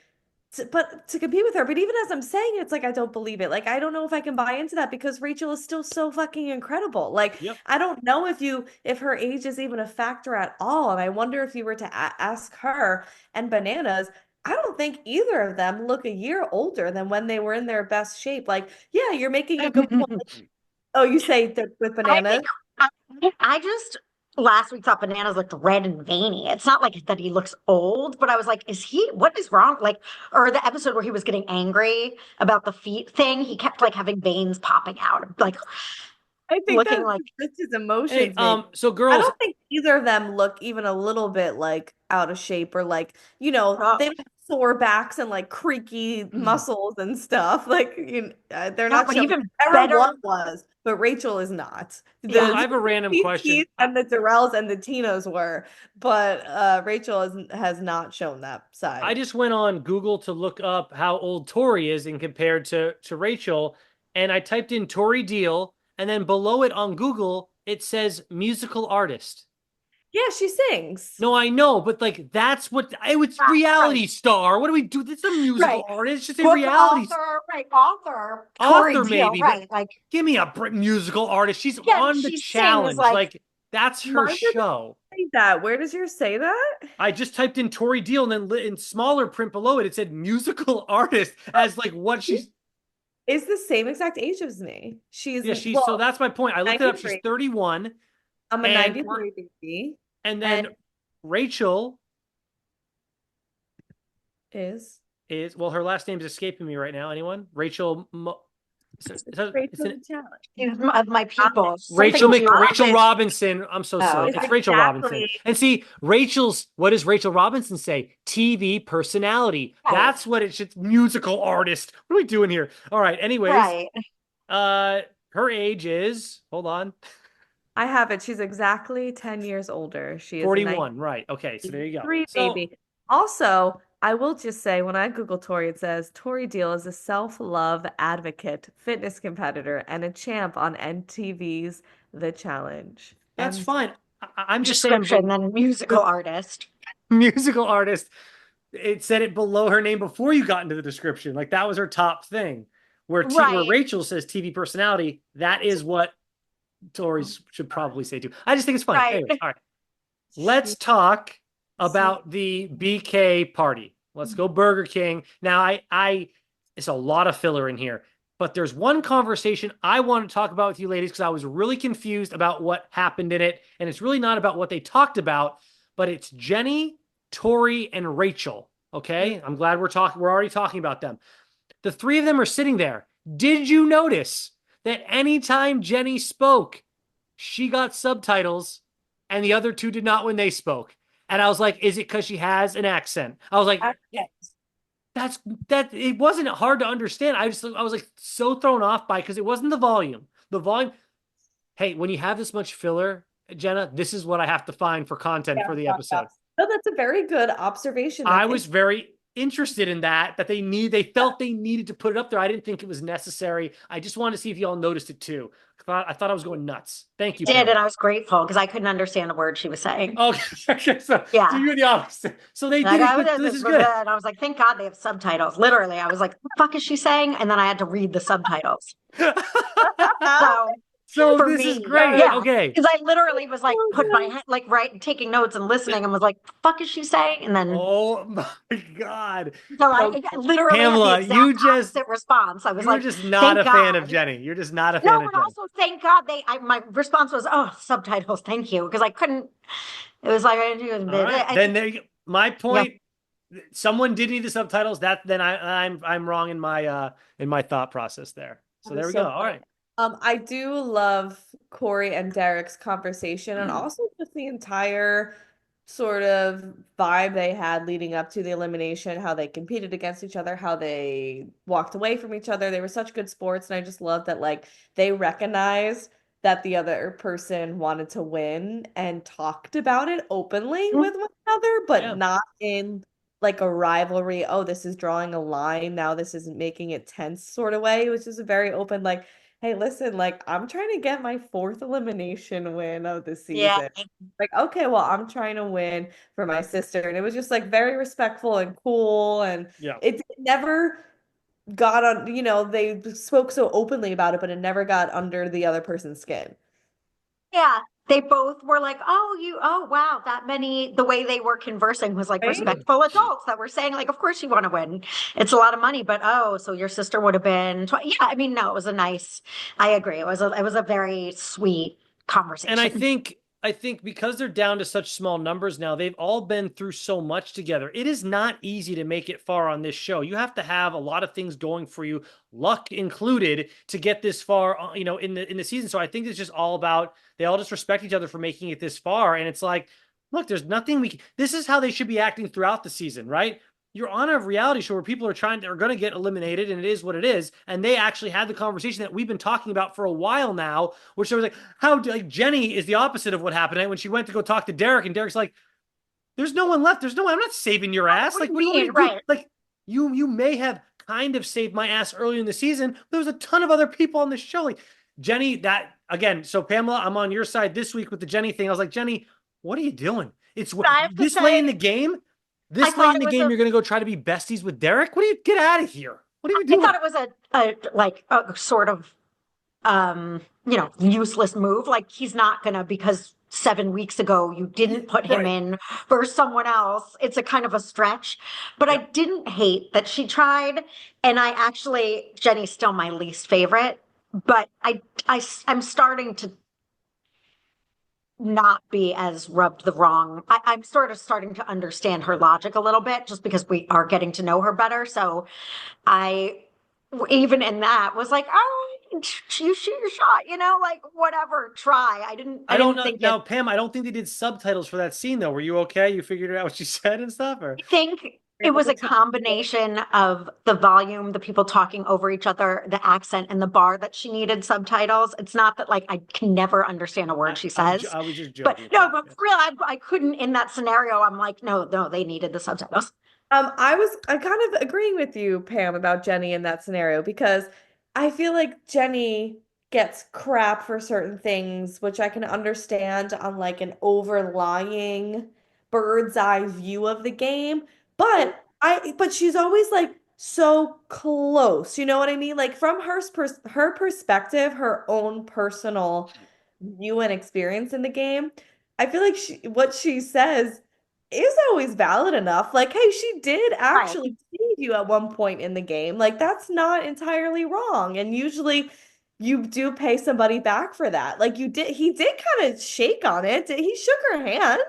compete with her. But even as I'm saying it, it's like I don't believe it. Like I don't know if I can buy into that because Rachel is still so fucking incredible. Like
Yep.
I don't know if her age is even a factor at all. And I wonder if you were to ask her and Bananas, I don't think either of them look a year older than when they were in their best shape. Like, yeah, you're making a good point. Oh, you say that with
I think
Bananas?
I just last week thought Bananas looked red and veiny. It's not like that he looks old, but I was like, what is wrong? Like, or the episode where he was getting angry about the feet thing, he kept like having veins popping out, like
I think
looking
that's
like
just his
Hey,
emotions, maybe.
so
I
girls,
don't think either of them look even a little bit like out of shape or like, they have sore backs and like creaky muscles and stuff. Like, they're
no,
not
but
showing.
even
Era
better.
one was, but Rachel is not.
Yeah.
I have a random
The
question.
and the Durrells and the Tinas were, but Rachel has not shown that
I
side.
just went on Google to look up how old Tori is in compared to Rachel, and I typed in Tori Deal, and then below it on Google it says musical artist.
Yeah, she sings.
No, I know, but like that's what it's
Right,
reality star. What do we do? It's a musical
right.
artist. It's just a
Book
reality
author, right? Author, Tori
author,
Deal,
maybe, but
right? Like,
give me a musical artist. She's
again,
on the
she sings
challenge.
like
Like that's her
Mine
show.
say that. Where does yours say that?
I just typed in Tori Deal, and then in smaller print below it, it said musical artist as like what she's.
Is the same exact age as me. She's
Yeah, she's so
well,
that's my point. I looked it up. She's
93.
31,
I'm a
and
93 baby.
and
And
then Rachel
is
is well, her last name is escaping me right now. Anyone? Rachel.
Rachel the challenge.
Of my people.
Rachel
Something
Rachel
Robin.
Robinson. I'm so silly.
It's
It's Rachel Robinson.
exactly.
And see, what does Rachel Robinson say? TV personality.
Right.
That's what it should. Musical artist. What are we doing here? All right. Anyways,
Right.
her age is. Hold on.
I have it. She's exactly 10 years older. She is
41. Right. Okay. So there you go.
93
So
baby. Also, I will just say when I Google Tori, it says Tori Deal is a self-love advocate, fitness competitor, and a champ on NTV's The Challenge.
that's
And
fine. I'm just saying.
Description, then musical artist.
Musical artist. It said it below her name before you got into the description. Like that was her top thing. Where
Right.
Rachel says TV personality, that is what Tori should probably say too. I just think it's fun.
Right.
Anyways, all right. Let's talk about the BK party. Let's go Burger King. Now, it's a lot of filler in here, but there's one conversation I want to talk about with you ladies because I was really confused about what happened in it, and it's really not about what they talked about, but it's Jenny, Tori, and Rachel. Okay, I'm glad we're already talking about them. The three of them are sitting there. Did you notice that anytime Jenny spoke, she got subtitles and the other two did not when they spoke? And I was like, is it because she has an accent? I was like, that it wasn't hard to understand. I was like so thrown off by because it wasn't the volume. The volume, hey, when you have this much filler, Jenna, this is what I have to find for content for the episode.
No, that's a very good observation.
I was very interested in that they felt they needed to put it up there. I didn't think it was necessary. I just wanted to see if y'all noticed it too. I thought I was going nuts. Thank you.
Did, and I was grateful because I couldn't understand a word she was saying.
Okay. So
Yeah.
you were the opposite. So they
Like,
did it. This is good.
And I was like, thank God they have subtitles. Literally, I was like, what the fuck is she saying? And then I had to read the subtitles.
So
for
this
me,
is great.
yeah.
Okay.
Because I literally was like, put my head, like, right, taking notes and listening and was like, the fuck is she saying? And then,
Oh my God.
so I literally
Pamela,
had the
you
exact
just
opposite response. I was
you're
like,
just not a
thank
fan
God.
of Jenny. You're just not a fan
No,
of
but
Jenny.
also thank God my response was, oh, subtitles, thank you. Because I couldn't, it was like,
All right. Then there you go. My point. Someone did need the subtitles. Then I'm wrong in my thought process there. So there we go. All right.
I do love Corey and Derek's conversation and also just the entire sort of vibe they had leading up to the elimination, how they competed against each other, how they walked away from each other. They were such good sports, and I just love that like they recognized that the other person wanted to win and talked about it openly with one another, but not in like a rivalry. Oh, this is drawing a line. Now this isn't making it tense sort of way. It was just a very open, like, hey, listen, like I'm trying to get my fourth elimination win of the season.
Yeah.
Like, okay, well, I'm trying to win for my sister. And it was just like very respectful and cool. And it never got on, they spoke so openly about it, but it never got under the other person's skin.
Yeah. They both were like, oh, wow, that many, the way they were conversing was like respectful adults that were saying like, of course you want to win. It's a lot of money, but so your sister would have been, yeah, I mean, no, it was I agree. It was a very sweet conversation.
And I think because they're down to such small numbers now, they've all been through so much together. It is not easy to make it far on this show. You have to have a lot of things going for you, luck included, to get this far, in the season. So I think it's just all about, they all just respect each other for making it this far. And it's like, look, there's nothing this is how they should be acting throughout the season, right? You're on a reality show where people are going to get eliminated, and it is what it is. And they actually had the conversation that we've been talking about for a while now, which was like, Jenny is the opposite of what happened when she went to go talk to Derek, and Derek's like, there's no one left. I'm not saving your ass. Like, what do you mean? Right. Like, you may have kind of saved my ass earlier in the season, but there was a ton of other people on the show. Like, Jenny, that, again, so Pamela, I'm on your side this week with the Jenny thing. I was like, Jenny, what are you doing? It's this late in the game. This late in the game, you're going to go try to be besties with Derek? What do you get out of here? What are you doing?
I thought it was a sort of, useless move. Like he's not going to, because 7 weeks ago you didn't put him
Right.
in for someone else. It's a kind of a stretch, but I
Yep.
didn't hate that she tried. And I actually, Jenny's still my least favorite, but I'm starting to not be as rubbed the wrong. I'm sort of starting to understand her logic a little bit just because we are getting to know her better. So I, even in that, was like, oh, you shoot your shot, like whatever, try. I
I don't
didn't
know
think
now,
it.
Pam. I don't think they did subtitles for that scene though. Were you okay? You figured out what she said and stuff, or
I think it
Able
was
to
a
tell.
combination of the volume, the people talking over each other, the accent, and the bar that she needed subtitles. It's not that like I can never understand a word she says,
I was just
but
joking,
no,
Pam.
but for real, I couldn't in that scenario. I'm like, no, no, they needed the subtitles.
I kind of agreeing with you, Pam, about Jenny in that scenario because I feel like Jenny gets crap for certain things, which I can understand on like an overlying bird's eye view of the game. But she's always like so close. You know what I mean? Like from her perspective, her own personal view and experience in the game, I feel like what she says is always valid enough. Like, hey, she did
Right.
actually save you at one point in the game. Like, that's not entirely wrong. And usually you do pay somebody back for that. Like he did kind of shake on it. He shook her hand.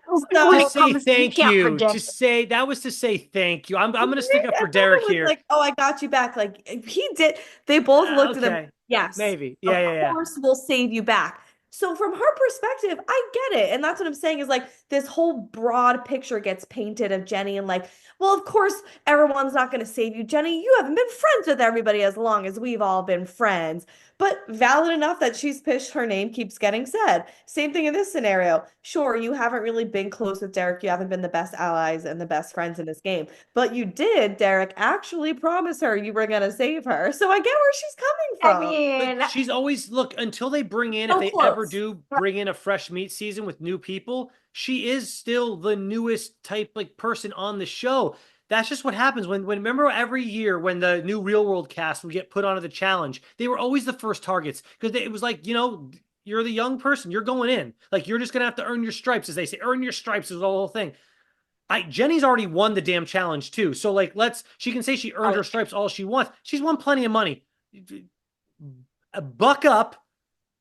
When
To
it
So
say
comes, you
thank
can't
you,
predict.
that was to say thank you. I'm gonna stick up
I
for
thought
Derek
it was
here.
like, oh, I got you back. Like he did. They both looked at him.
Okay,
Yes,
maybe.
of
Yeah, yeah, yeah.
course we'll save you back. So from her perspective, I get it. And that's what I'm saying is like this whole broad picture gets painted of Jenny and like, well, of course, everyone's not going to save you. Jenny, you haven't been friends with everybody as long as we've all been friends. But valid enough that she's pissed her name keeps getting said. Same thing in this scenario. Sure, you haven't really been close with Derek. You haven't been the best allies and the best friends in this game. But you did, Derek, actually promise her you were going to save her. So I get where she's coming
I
from.
But
mean,
she's always look until they bring in, if
So
they ever
close.
do bring in a fresh meat season with new people, she is still the newest type like person on the show. That's just what happens when remember every year when the new Real World cast would get put onto the challenge, they were always the first targets because it was like, you're the young person, you're going in. Like you're just gonna have to earn your stripes, as they say. Earn your stripes is the whole thing. Jenny's already won the damn challenge too. So like she can say she earned her
right.
stripes all she wants. She's won plenty of money. Buck up,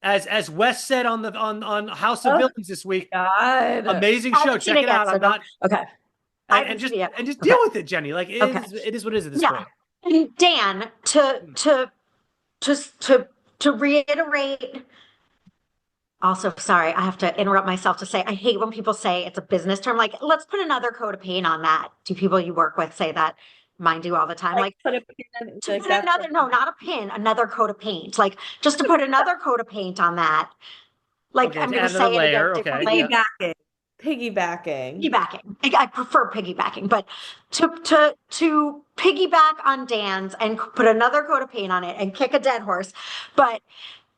as Wes said on House of
Oh,
Villains this week.
God.
Amazing
I
show.
haven't seen
Check
it
it
yet,
out.
so
I'm
don't.
not
Okay. I
and
haven't seen
just
it yet.
and just
Okay.
deal with it, Jenny. Like
Okay.
it is what it is at this
Yeah.
point.
And Dan, just to reiterate, also, sorry, I have to interrupt myself to say I hate when people say it's a business term. Like, let's put another coat of paint on that. Do people you work with say that? Mine do all the time.
Like
Like,
put a pin in,
to
like
put
that's
another, no, not a pin, another coat of paint. Like, just to put another coat of paint on that. Like,
Okay,
I'm
to
going to
add another
say it again
layer. Okay,
differently.
yeah.
piggybacking. Piggybacking.
Piggybacking. I prefer piggybacking, but to piggyback on Dan's and put another coat of paint on it and kick a dead horse. But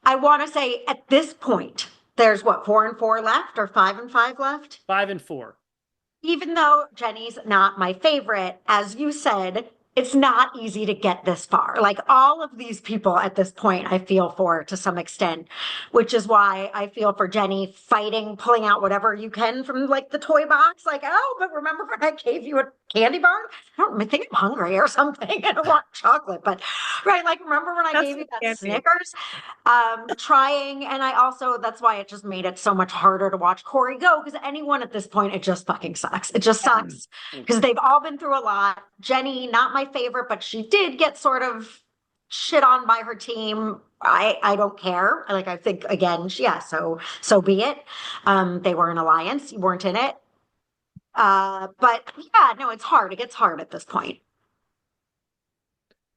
I want to say at this point, there's what, 4 and 4 left or 5 and 5 left?
5 and 4.
Even though Jenny's not my favorite, as you said, it's not easy to get this far. Like all of these people at this point, I feel for to some extent, which is why I feel for Jenny fighting, pulling out whatever you can from like the toy box. Like, oh, but remember when I gave you a candy bar? I think I'm hungry or something. I don't want chocolate, but right. Like, remember when I
That's
gave you
what
that
can't be.
Snickers? Trying, and I also, that's why it just made it so much harder to watch Corey go, because anyone at this point, it just fucking sucks. It just sucks because they've all been through a lot. Jenny, not my favorite, but she did get sort of shit on by her team. I don't care. Like, I think again, yeah, so be it. They were an alliance, you weren't in it. But yeah, no, it's hard. It gets hard at this point.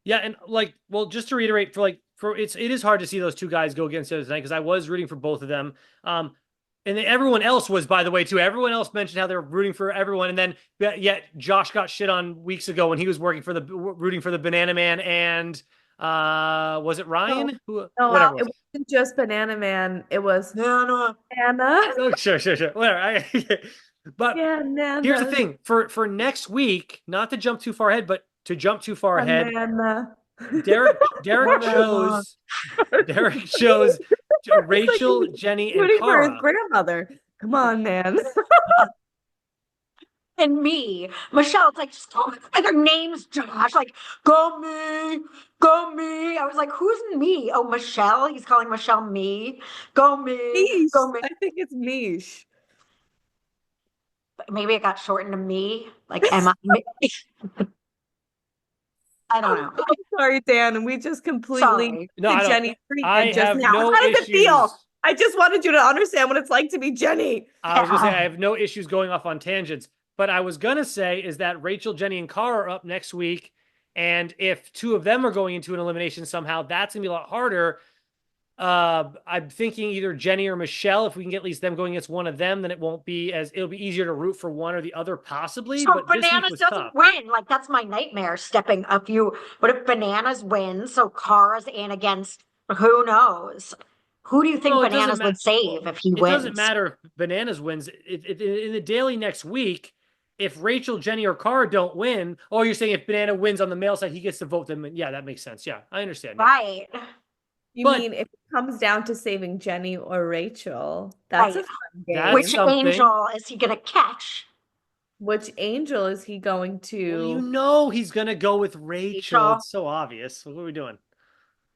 Yeah, and like, well, just to reiterate, it is hard to see those two guys go against the other tonight because I was rooting for both of them. And then everyone else was, by the way, too. Everyone else mentioned how they were rooting for everyone, and then yet Josh got shit on weeks ago when he was rooting for the Banana Man and was it
No,
Ryan?
no,
Whatever it
it
was.
wasn't just Banana Man. It was
No, no.
Anna.
Oh, sure, whatever. But
Yeah,
here's the
Nana.
thing for next week, not to jump too far ahead, but to jump too far ahead.
Banana.
Derek
Banana.
Derek shows Rachel,
He's
Jenny, and
rooting for his
Cara.
grandmother. Come on, man.
And me, Michelle, it's like, just call me by their names, Josh. Like, go me, go me. I was like, who's me? Oh, Michelle. He's calling Michelle me. Go me,
Mish.
go me.
I think it's Mish.
Maybe it got shortened to me. Like, am I? Me? I don't know.
I'm sorry, Dan. And we just completely
Sorry.
No,
to
I don't.
Jenny's
I
treatment just
have
now.
no
How does it feel?
issues.
I just wanted you to understand what it's like to be Jenny.
I was gonna say I have no issues going off on tangents, but I was gonna say is that Rachel, Jenny, and Cara are up next week, and if two of them are going into an elimination somehow, that's gonna be a lot harder. I'm thinking either Jenny or Michelle. If we can get at least them going against one of them, then it'll be easier to root for one or the other possibly.
So
But this week
Bananas
was
doesn't
tough.
win. Like, that's my nightmare stepping up you. What if Bananas wins? So Cara's in against who knows? Who do you think
Well, it doesn't
Bananas
matter.
would save if he
It doesn't
wins?
matter if Bananas wins. In the daily next week, if Rachel, Jenny, or Cara don't win, oh, you're saying if Banana wins on the male side, he gets to vote them. Yeah, that makes sense. Yeah, I understand. Yeah.
Right.
You
But
mean if it comes down to saving Jenny or Rachel? That's
Right.
a fun
That's
game.
Which
something.
angel is he going to catch?
Which angel is he going
Well, you
to?
know he's gonna go with Rachel.
Rachel.
It's so obvious. What are we doing?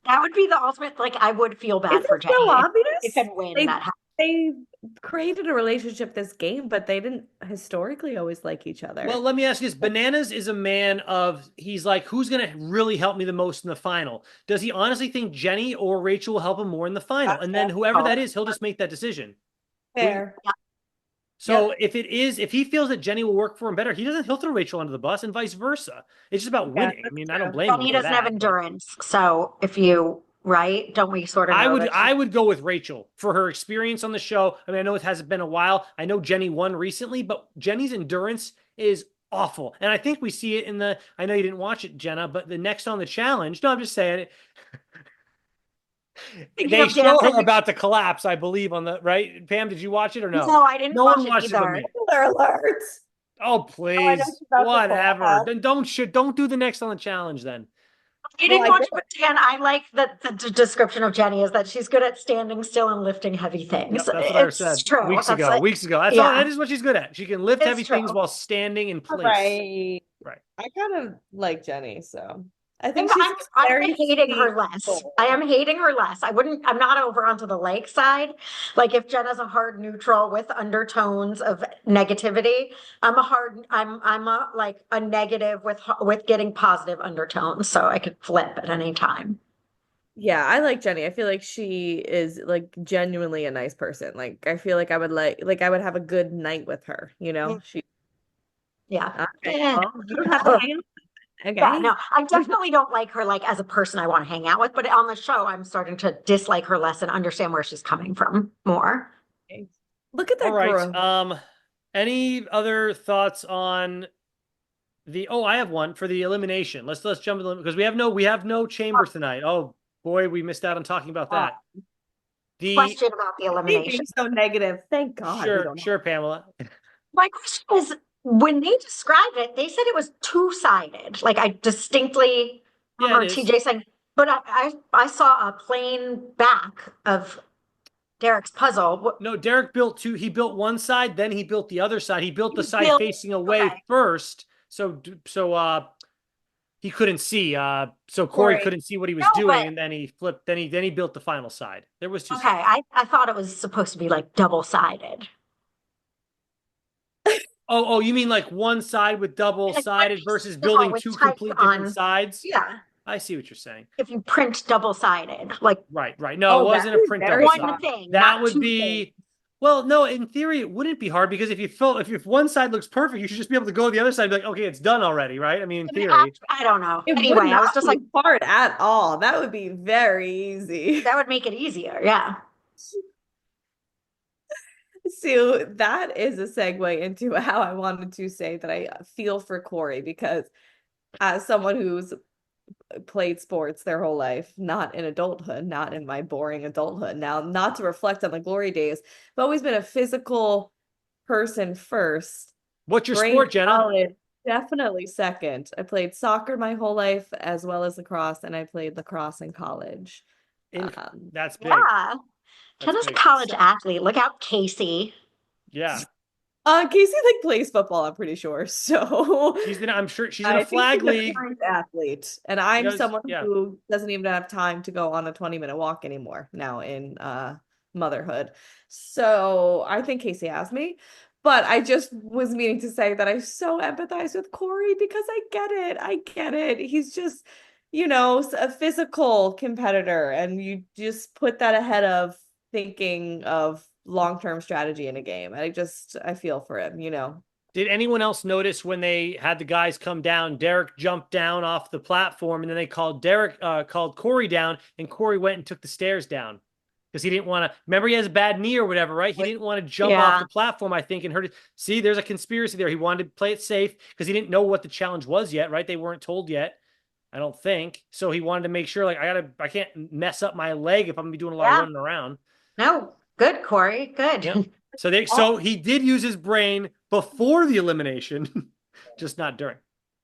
That would be the ultimate. Like, I would feel
Is
bad for
it so
Jenny if
obvious?
it win
They
that.
they created a relationship this game, but they didn't historically always like each other.
Well, let me ask you this. Bananas is a man of, he's like, who's going to really help me the most in the final? Does he honestly think Jenny or Rachel will help him more in the final? And then whoever that is, he'll just make that decision.
Fair.
So if he feels that Jenny will work for him better, he'll throw Rachel under the bus and vice versa. It's just about
Yeah,
winning. I
that's
mean, I don't
true.
blame him
Jenny
for
doesn't have
that. But
endurance. So if you, right? Don't we sort of know that
I would go with Rachel for her experience on the show. I mean, I know it hasn't been a while. I know Jenny won recently, but Jenny's endurance is awful. And I think we see it I know you didn't watch it, Jenna, but the next on the challenge, no, I'm just saying it.
Thinking
They
of
show
dancing.
her about to collapse, I believe, on the right. Pam, did you watch it or no?
No, I didn't
No
watch
one
it
watched it but
either.
me.
Spoiler alert.
Oh,
I know
please.
she's about to
Whatever.
fall.
Then don't do the next on the challenge then.
I
Well,
didn't
I
watch
did.
it, but Dan, I like that the description of Jenny is that she's good at standing still and lifting heavy things.
Yep, that's what I
It's
said
true.
weeks
That's
ago.
like,
Weeks ago. That's all.
yeah,
That is what she's good at. She can lift
it's
heavy
true.
things while standing in place.
Right.
Right.
I kind of like Jenny, so I
I'm,
think she's
I'm
very
hating her
sweet
less.
soul.
I am hating her less. I'm not over onto the like side. Like, if Jenna's a hard neutral with undertones of negativity, I'm a like a negative with getting positive undertones. So I could flip at any time.
Yeah, I like Jenny. I feel like she is like genuinely a nice person. Like I feel like I would I would have a good night with her, you know? She
Yeah.
okay.
Eh.
Well, you don't have to hang out. Okay.
Yeah, no, I definitely don't like her like as a person I want to hang out with, but on the show I'm starting to dislike her less and understand where she's coming from more.
Okay. Look at
All
that
right.
growth.
Any other thoughts on I have one for the elimination. Let's jump in because we have no chamber tonight. Oh boy, we missed out on talking about that. The
Question about the
Me
elimination.
being so negative. Thank God we don't
sure, Pamela.
My question is, when they described it, they said it was two-sided. Like, I distinctly
Yeah,
remember
it is.
TJ saying, but I saw a plain back of Derek's puzzle.
No, Derek built two. He built one side, then he built the other side. He built the side
built-
facing away
okay.
first, so he couldn't see. So Corey
Corey.
couldn't see what he was
No,
doing,
but-
and then he flipped. Then he built the final side. There was two
Okay,
sides.
I thought it was supposed to be like double-sided.
Oh, you mean like one side with double sided
Like,
versus
you know,
building
with
two
typed
complete different
on-
sides?
Yeah,
I see what you're saying.
if you print double-sided, like
Right. No,
Oh,
it wasn't
that
a
is
print
very
double
one
side.
thing,
That
not
would
two
be
things.
well, no, in theory it wouldn't be hard because if one side looks perfect, you should just be able to go to the other side and be like, okay, it's done already, right? I mean, in theory.
I don't know.
It would
Anyway, I was
not
just
be
like,
hard at all. That would be very easy.
that would make it easier. Yeah.
So that is a segue into how I wanted to say that I feel for Corey because as someone who's played sports their whole life, not in adulthood, not in my boring adulthood. Now, not to reflect on the glory days, but always been a physical person first.
What's your
Brain
sport, Jenna?
college, definitely second. I played soccer my whole life as well as lacrosse, and I played lacrosse in college.
That's big.
Yeah.
That's
Jenna's a
big.
college athlete. Look out, Casey.
Yeah.
Casey like plays football, I'm pretty sure. So
I'm sure she's in a
I think
flag
she's a
league.
parent athlete. And
She
I'm
does.
someone
Yeah.
who doesn't even have time to go on a 20-minute walk anymore now in motherhood. So I think Casey has me. But I just was meaning to say that I so empathize with Corey because I get it. I get it. He's just, a physical competitor, and you just put that ahead of thinking of long-term strategy in a game. I feel for him.
Did anyone else notice when they had the guys come down, Derek jumped down off the platform and then they called Corey down and Corey went and took the stairs down because he didn't want to, remember he has a bad knee or whatever, right? He didn't want to jump off
Yeah.
the platform, I think, and hurt it. See, there's a conspiracy there. He wanted to play it safe because he didn't know what the challenge was yet, right? They weren't told yet. I don't think. So he wanted to make sure, like, I can't mess up my leg if I'm gonna be doing a lot of
Yeah.
running around.
No, good, Corey. Good.
Yep. So he did use his brain before the elimination, just not during.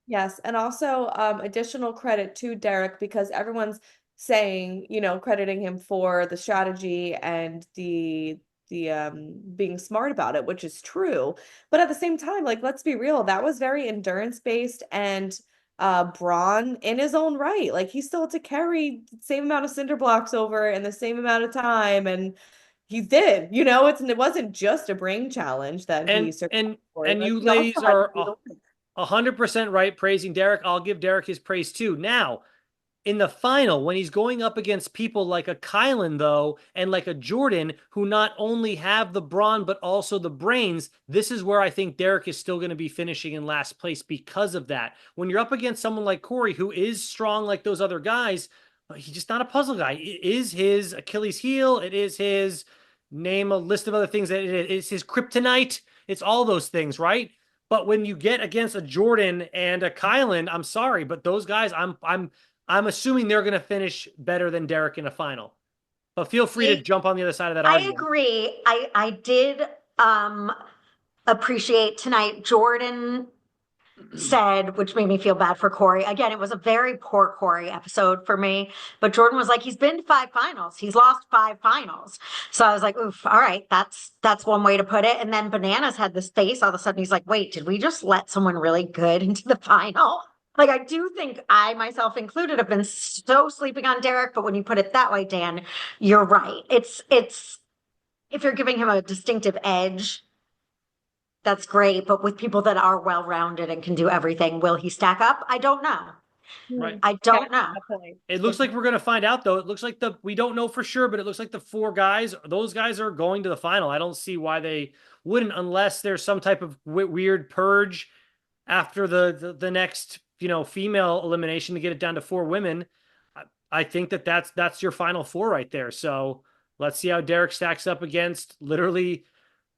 Yes, and also additional credit to Derek because everyone's saying, crediting him for the strategy and the being smart about it, which is true. But at the same time, like let's be real, that was very endurance based and brawn in his own right. Like he still had to carry the same amount of cinder blocks over in the same amount of time, and he did. It wasn't just a brain challenge that he survived for.
And
Like,
you
he also
ladies
had to
are
do the work.
100% right praising Derek. I'll give Derek his praise too. Now, in the final, when he's going up against people like a Kylan, though, and like a Jordan, who not only have the brawn, but also the brains, this is where I think Derek is still going to be finishing in last place because of that. When you're up against someone like Corey, who is strong like those other guys, he's just not a puzzle guy. It is his Achilles heel. It is his, name a list of other things that it is his kryptonite. It's all those things, right? But when you get against a Jordan and a Kylan, I'm sorry, but those guys, I'm assuming they're going to finish better than Derek in a final. But feel free to jump on the other side of that
I
argument.
agree. I did appreciate tonight. Jordan said, which made me feel bad for Corey. Again, it was a very poor Corey episode for me. But Jordan was like, he's been to 5 finals. He's lost 5 finals. So I was like, oof, all right, that's one way to put it. And then Bananas had this face all of a sudden. He's like, wait, did we just let someone really good into the final? Like, I do think I, myself included, have been so sleeping on Derek. But when you put it that way, Dan, you're right. It's if you're giving him a distinctive edge, that's great. But with people that are well-rounded and can do everything, will he stack up? I don't know.
Right.
I don't know.
It looks like we're going to find out, though. It looks like we don't know for sure, but it looks like the 4 guys, those guys are going to the final. I don't see why they wouldn't, unless there's some type of weird purge after the next, female elimination to get it down to 4 women. I think that's your final 4 right there. So let's see how Derek stacks up against literally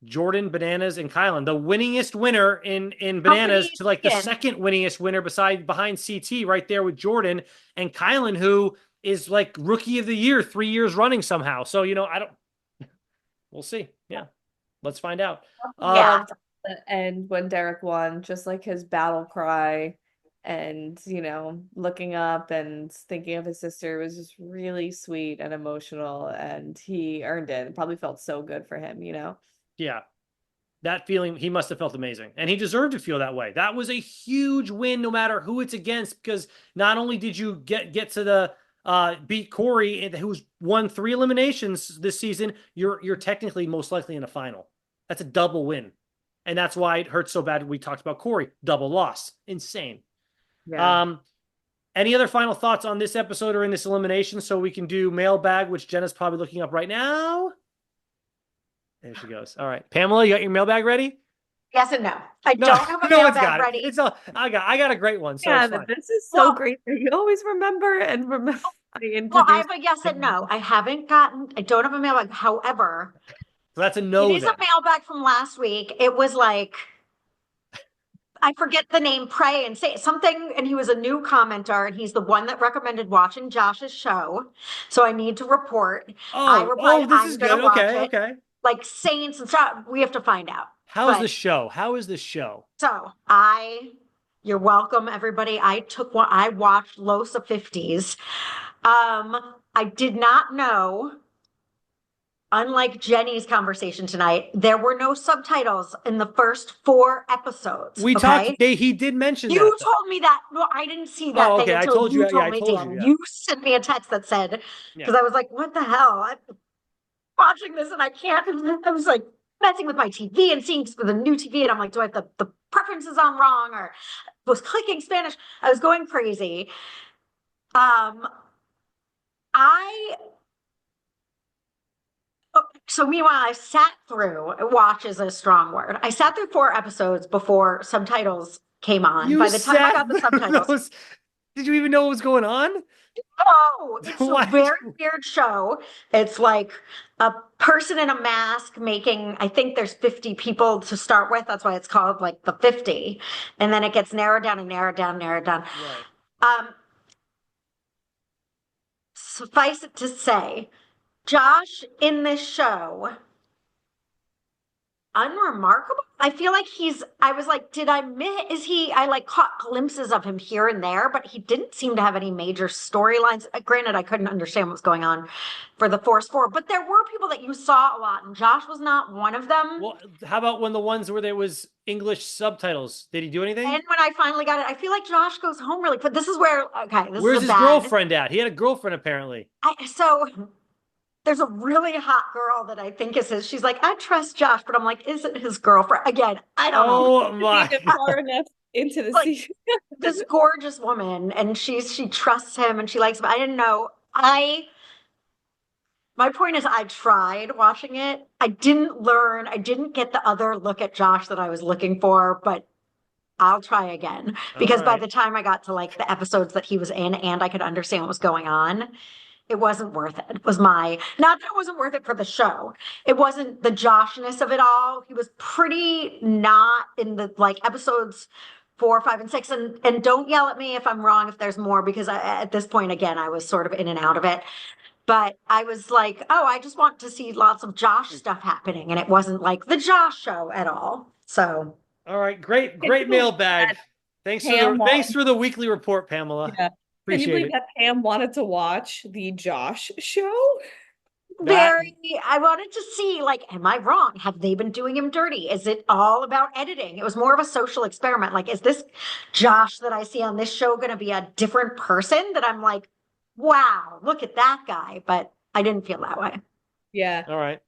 Jordan, Bananas, and Kylan. The winningest winner in Bananas to like the second winningest winner behind CT right there with Jordan, and Kylan, who is like rookie of the year 3 years running somehow. So, we'll see. Yeah. Let's find out.
Yeah. And when Derek won, just like his battle cry and, looking up and thinking of his sister was just really sweet and emotional, and he earned it. It probably felt so good for him.
Yeah. That feeling, he must have felt amazing. And he deserved to feel that way. That was a huge win, no matter who it's against, because not only did you get to the beat Corey, who's won 3 eliminations this season, you're technically most likely in a final. That's a double win. And that's why it hurts so bad. We talked about Corey, double loss. Insane. Yeah. Any other final thoughts on this episode or in this elimination? So we can do mailbag, which Jenna's probably looking up right now. There she goes. All right. Pamela, you got your mailbag ready?
Yes and no. I don't have a mailbag ready.
It's I got a great one. So
yeah, this is so great. You always remember and remember.
Well, I have a yes and no. I don't have a mailbag. However,
so that's a no.
It is a mailbag from last week. It was like, I forget the name, pray and say something. And he was a new commenter, and he's the one that recommended watching Josh's show. So I need to report. I replied,
this is good. Okay.
Like saints and stuff. We have to find out.
How is the show?
So you're welcome, everybody. I watched Los of 50s. I did not know unlike Jenny's conversation tonight, there were no subtitles in the first 4 episodes.
We talked.
Okay.
He did mention that
You
though.
told me that. No, I didn't see that
Oh,
thing
okay. I
until
told
you
you. Yeah,
told
I
me,
told you.
Dan.
Yeah.
You sent me a text that said,
Yeah.
because I was like, what the hell? I'm watching this and I can't. I was like messing with my TV and seeing for the new TV. And I'm like, do I have the preferences on wrong or was clicking Spanish? I was going crazy. Um, I So meanwhile, I sat through, watch is a strong word. I sat through 4 episodes before subtitles came on.
You
By the time I
sat
got the
through
subtitles,
those. Did you even know what was going on?
oh, it's a
Why?
very weird show. It's like a person in a mask making, I think there's 50 people to start with. That's why it's called like the 50. And then it gets narrowed down and narrowed down, narrowed down.
Right.
Um, Suffice it to say, Josh in this show unremarkable. I feel like I was like, did I miss, I like caught glimpses of him here and there, but he didn't seem to have any major storylines. Granted, I couldn't understand what was going on for the Force Four, but there were people that you saw a lot, and Josh was not one of them.
Well, how about when the ones where there was English subtitles? Did he do anything?
And when I finally got it, I feel like Josh goes home really quick. This is where, okay, this
Where's
is a
his
bad.
girlfriend at? He had a girlfriend apparently.
So there's a really hot girl that I think is his. She's like, I trust Josh, but I'm like, is it his girlfriend? Again, I don't know.
Oh my
Far enough into the
Like,
season.
this gorgeous woman, and she trusts him and she likes him. I didn't know. My point is I tried watching it. I didn't learn. I didn't get the other look at Josh that I was looking for, but I'll try again
All
because by
right.
the time I got to like the episodes that he was in and I could understand what was going on, it wasn't worth it. It was not that it wasn't worth it for the show. It wasn't the Joshness of it all. He was pretty not in the like episodes 4, 5, and 6. And don't yell at me if I'm wrong, if there's more, because at this point, again, I was sort of in and out of it. But I was like, oh, I just want to see lots of Josh stuff happening. And it wasn't like the Josh show at all. So
All right. Great,
Can you
great
believe
mailbag.
that
Thanks for
Pam
the weekly report, Pamela.
Yeah. Can you
Appreciate
believe
it.
that Pam wanted to watch the Josh show?
That
I wanted to see, like, am I wrong? Have they been doing him dirty? Is it all about editing? It was more of a social experiment. Like, is this Josh that I see on this show going to be a different person that I'm like, wow, look at that guy? But I didn't feel that way.
Yeah.
all right.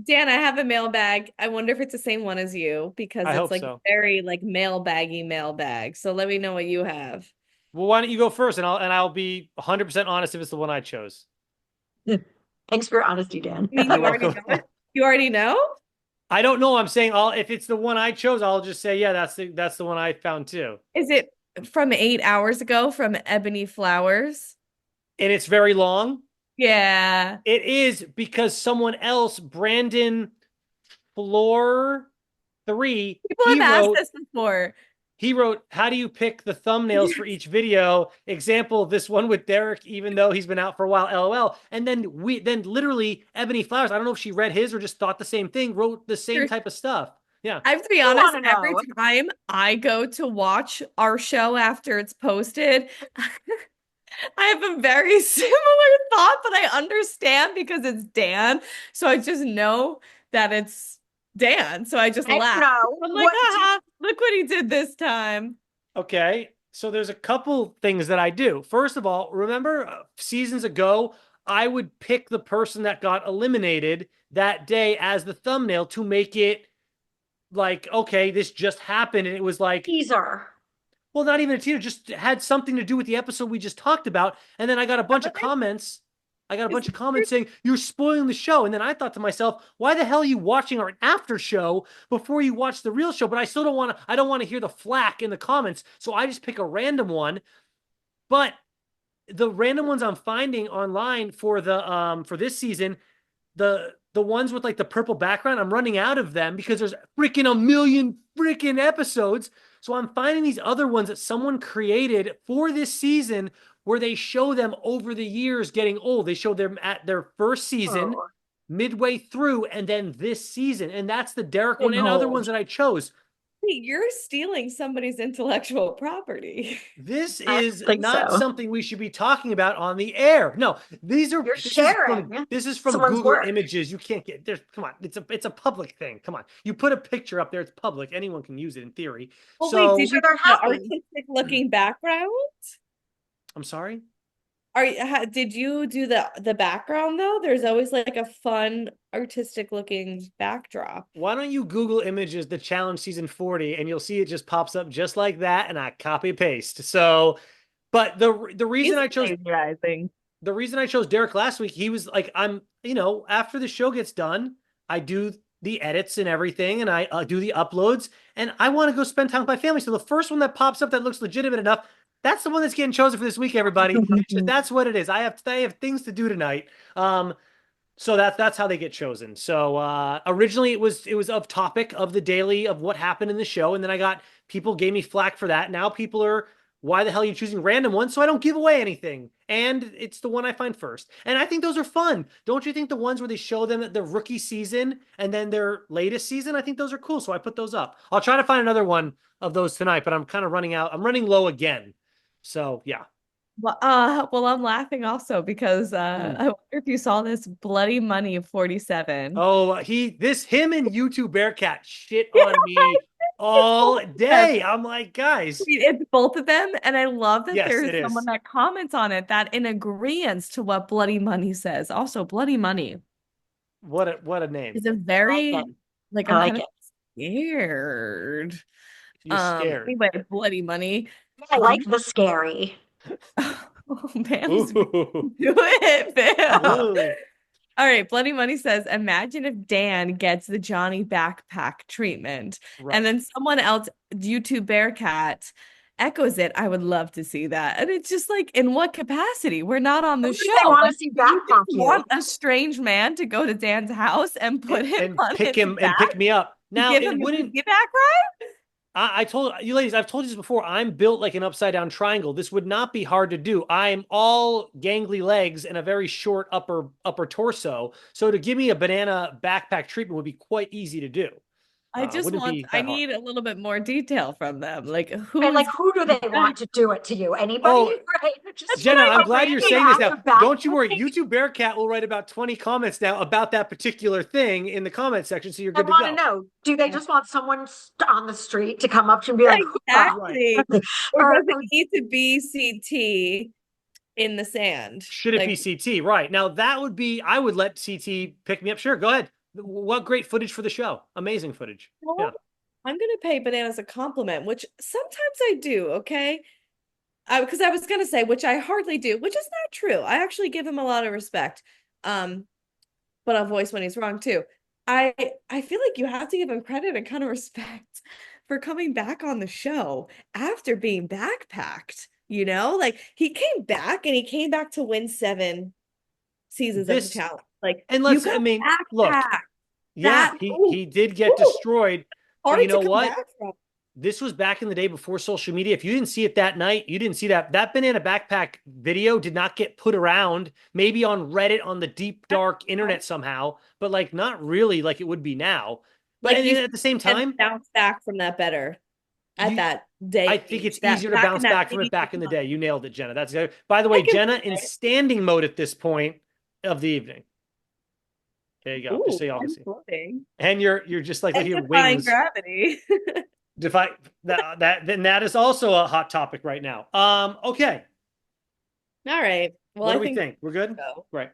Dan, I have a mailbag. I wonder if it's the same one as you because
I
it's
hope
like
so.
very like mailbaggy mailbag. So let me know what you have.
Well, why don't you go first, and I'll be 100% honest if it's the one I chose.
Thanks for your honesty, Dan.
I mean,
You're
you already
welcome.
know it. You already know?
I don't know. I'm saying if it's the one I chose, I'll just say yeah, that's the one I found too.
Is it from 8 hours ago from Ebony Flowers?
And it's very long.
Yeah.
It is because someone else, Brandon Floor 3,
People have asked this before.
he wrote, how do you pick the thumbnails for each video? Example, this one with Derek, even though he's been out for a while, LOL. And then literally Ebony Flowers, I don't know if she read his or just thought the same thing, wrote the same type of stuff. Yeah.
I have to be
I
honest,
wanna
every
know.
time I go to watch our show after it's posted, I have a very similar thought, but I understand because it's Dan. So I just know that it's Dan. So I just
I
laugh.
know.
I'm like, haha, look what he did this time.
Okay. So there's a couple things that I do. First of all, remember seasons ago, I would pick the person that got eliminated that day as the thumbnail to make it like, okay, this just happened. And it was like,
Teaser.
well, not even a teaser, just had something to do with the episode we just talked about. And then I got a bunch of comments. I got a bunch of comments saying, you're spoiling the show. And then I thought to myself, why the hell are you watching our after show before you watch the real show? But I still I don't want to hear the flack in the comments. So I just pick a random one. But the random ones I'm finding online for for this season, the ones with like the purple background, I'm running out of them because there's freaking a million freaking episodes. So I'm finding these other ones that someone created for this season where they show them over the years getting old. They show them at their first season, midway through, and then this season. And that's the Derek one and other ones that I chose.
Wait, you're stealing somebody's intellectual property.
This
I don't
is
think
not
so.
something we should be talking about on the air. No,
You're
this is
sharing
from
someone's
Google
work.
Images. You can't get there's come on. It's a public thing. Come on. You put a picture up there, it's public. Anyone can use it in theory.
Well, wait,
I'm
did
So
sure
you
they're
do the
happy.
artistic looking background?
I'm sorry.
Did you do the background though? There's always like a fun artistic looking backdrop.
Why don't you Google Images the challenge season 40 and you'll see it just pops up just like that and I copy paste. So, but the reason
He's
I chose
plagiarizing.
the reason I chose Derek last week, he was like, after the show gets done, I do the edits and everything, and I do the uploads, and I want to go spend time with my family. So the first one that pops up that looks legitimate enough, that's the one that's getting chosen for this week, everybody. That's what it is. I have things to do tonight. So that's how they get chosen. So originally it was of topic of the daily of what happened in the show, and then I got people gave me flack for that. Now people are, why the hell are you choosing random ones? So I don't give away anything, and it's the one I find first. And I think those are fun. Don't you think the ones where they show them the rookie season and then their latest season? I think those are cool. So I put those up. I'll try to find another one of those tonight, but I'm kind of running out. I'm running low again. So yeah.
Well, I'm laughing also because
Mm.
I wonder if you saw this Bloody Money 47.
Oh, him and YouTube Bearcat shit on me all day. I'm like, guys,
It's both of them, and I love that
yes,
there's
it
someone
is.
that comments on it that in agreement to what Bloody Money says. Also, Bloody Money
What a name.
is a
I like it.
very like
I
I'm
like
kind of
it.
scared.
You're scared.
Anyway, Bloody Money.
I
Do
like
you
the scary.
oh man,
Ooh.
do it, Bill.
Ooh.
All right, Bloody Money says, imagine if Dan gets the Johnny backpack treatment, and
Right.
then someone else, YouTube Bearcat, echoes it. I would love to see that. And it's just like, in what capacity? We're not on the
Who do they
show.
want to
Like,
see
do you just
backpack you?
want a strange man to go to Dan's house and put him
And
on
pick
his
him and
back
pick me up.
to
Now
give
it
him a
wouldn't
piggyback ride?
I told you ladies, I've told you this before. I'm built like an upside down triangle. This would not be hard to do. I'm all gangly legs and a very short upper torso. So to give me a banana backpack treatment would be quite easy to do. Wouldn't be
I
that hard.
need a little bit more detail from them. Like,
And
who's
like, who do they want to do it to you? Anybody?
Oh,
Right? Just
That's what
Jenna,
I
I'm
a
glad you're
random
saying this
act
now.
of
Don't you worry.
backpacking.
YouTube Bearcat will write about 20 comments now about that particular thing in the comment section, so you're
I
good to
want to
go.
know, do they just want someone on the street to come up to and be like,
Right.
exactly. Or
or,
does it need to be CT in the sand?
Should it be
Like,
CT? Right. Now that would be, I would let CT pick me up. Sure, go ahead. What great footage for the show. Amazing footage.
well,
Yeah.
I'm gonna pay bananas a compliment, which sometimes I do, okay? Because I was gonna say, which I hardly do, which is not true. I actually give him a lot of respect. Um, but I'll voice when he's wrong too. I I feel like you have to give him credit and kind of respect for coming back on the show after being backpacked, you know? Like he came back and he came back to win 7 seasons of the
This,
challenge. Like
and
you
let's, I
got
mean, look,
backpacked.
yeah,
That ooh,
he did get
ooh,
destroyed, but you
hard to
know
come
what?
back from.
This was back in the day before social media. If you didn't see it that night, you didn't see that. That banana backpack video did not get put around, maybe on Reddit, on the deep, dark internet somehow, but like not really like it would be now. But
Like
and
you
at the same
can
time,
bounce back from that better at
you
that day
I think it's
age. That
easier to
back in
bounce
that
back from it
video
back in the
time.
day. You nailed it, Jenna. That's good. By the
I
way,
can
Jenna
see
in
it.
standing mode at this point of the evening. There you go. Just
Ooh,
so y'all can
I'm
see.
floating.
And you're just like, look
And
at your
defying
wings.
gravity.
Defy that then that is also a hot topic right now. Okay.
All right. Well,
What
I
do we
think
think? We're good?
so.
Right.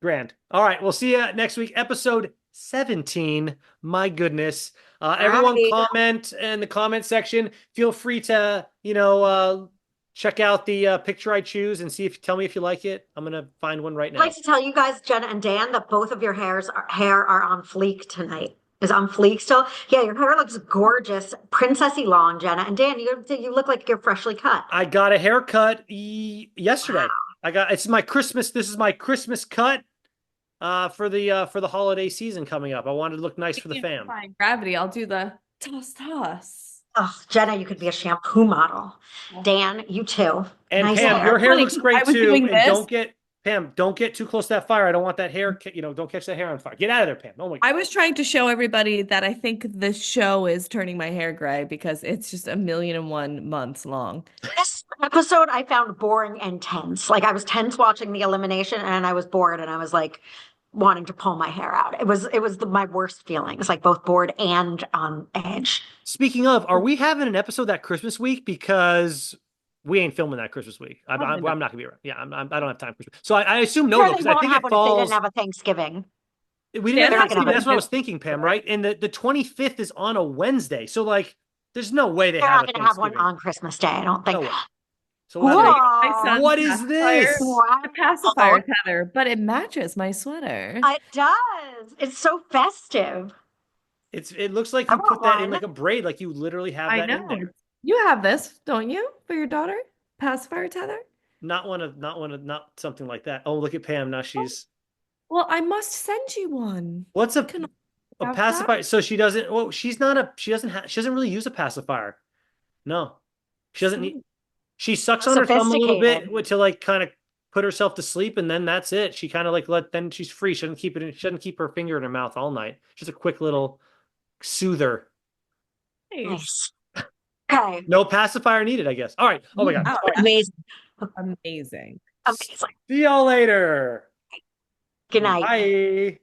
Grand. All right. We'll see you next week. Episode 17. My goodness.
all
Everyone
right.
comment in the comment section. Feel free to, check out the picture I choose and see if tell me if you like it. I'm gonna find one right
I'd like
now.
to tell you guys, Jenna and Dan, that both of your hair are on fleek tonight. Is on fleek still? Yeah, your hair looks gorgeous, princessy long, Jenna. And Dan, you look like you're freshly cut.
I got a haircut
Wow.
yesterday. It's my Christmas. This is my Christmas cut for the holiday season coming up. I wanted to look nice for the
Speaking of
fam.
defying gravity, I'll do the toss.
Oh, Jenna, you could be a shampoo model. Dan, you too.
And
Nice
Pam,
Well,
your
hair.
hair
funny
looks
'cause
great
I was
too.
doing
And
this.
don't get Pam, don't get too close to that fire. I don't want that hair, don't catch that hair on fire. Get out of there, Pam. Oh my
I was trying to show everybody that I think this show is turning my hair gray because it's just 1,000,001 months long.
This episode I found boring and tense. Like I was tense watching the elimination and I was bored and I was like wanting to pull my hair out. It was my worst feelings, like both bored and on edge.
Speaking of, are we having an episode that Christmas week? Because we ain't filming that Christmas week. I'm not gonna be around. Yeah, I don't have time for. So I assume no,
Sure,
though,
they
because I
won't
think
have
it
one if they
falls.
didn't have a Thanksgiving.
We didn't
They're
have
not
Thanksgiving.
gonna
That's what I
have
was thinking, Pam. Right, and the 25th is on a Wednesday, so like, there's no way they
They're
have
not
a
going to have one
Thanksgiving.
on Christmas Day, I don't think.
No way. So
I'm
we'll
gonna
have
get my
Whoa,
son's
what is
pacifier.
this?
wow.
The pacifier tether, but it matches my sweater.
It does. It's so festive.
It looks like
I
you
want
put that in
one.
like a braid, like you literally have
I
that in
know.
there.
You have this, don't you, for your daughter? Pacifier tether?
Not something like that. Oh, look at Pam. Now she's
Well, I must send you one.
what's
Can I
a
have
pacifier?
that?
So she doesn't. Well, she doesn't really use a pacifier. No, she doesn't need.
So
She sucks on her thumb a little bit
Sophisticated.
to like kind of put herself to sleep, and then that's it. She kind of like then she's free. She doesn't keep her finger in her mouth all night. Just a quick little soother.
nice.
Nice. Okay.
No pacifier needed, I guess. All right. Oh my god.
Wow,
All right.
Amazing.
amazing.
Amazing.
See y'all later.
Good night.
Bye.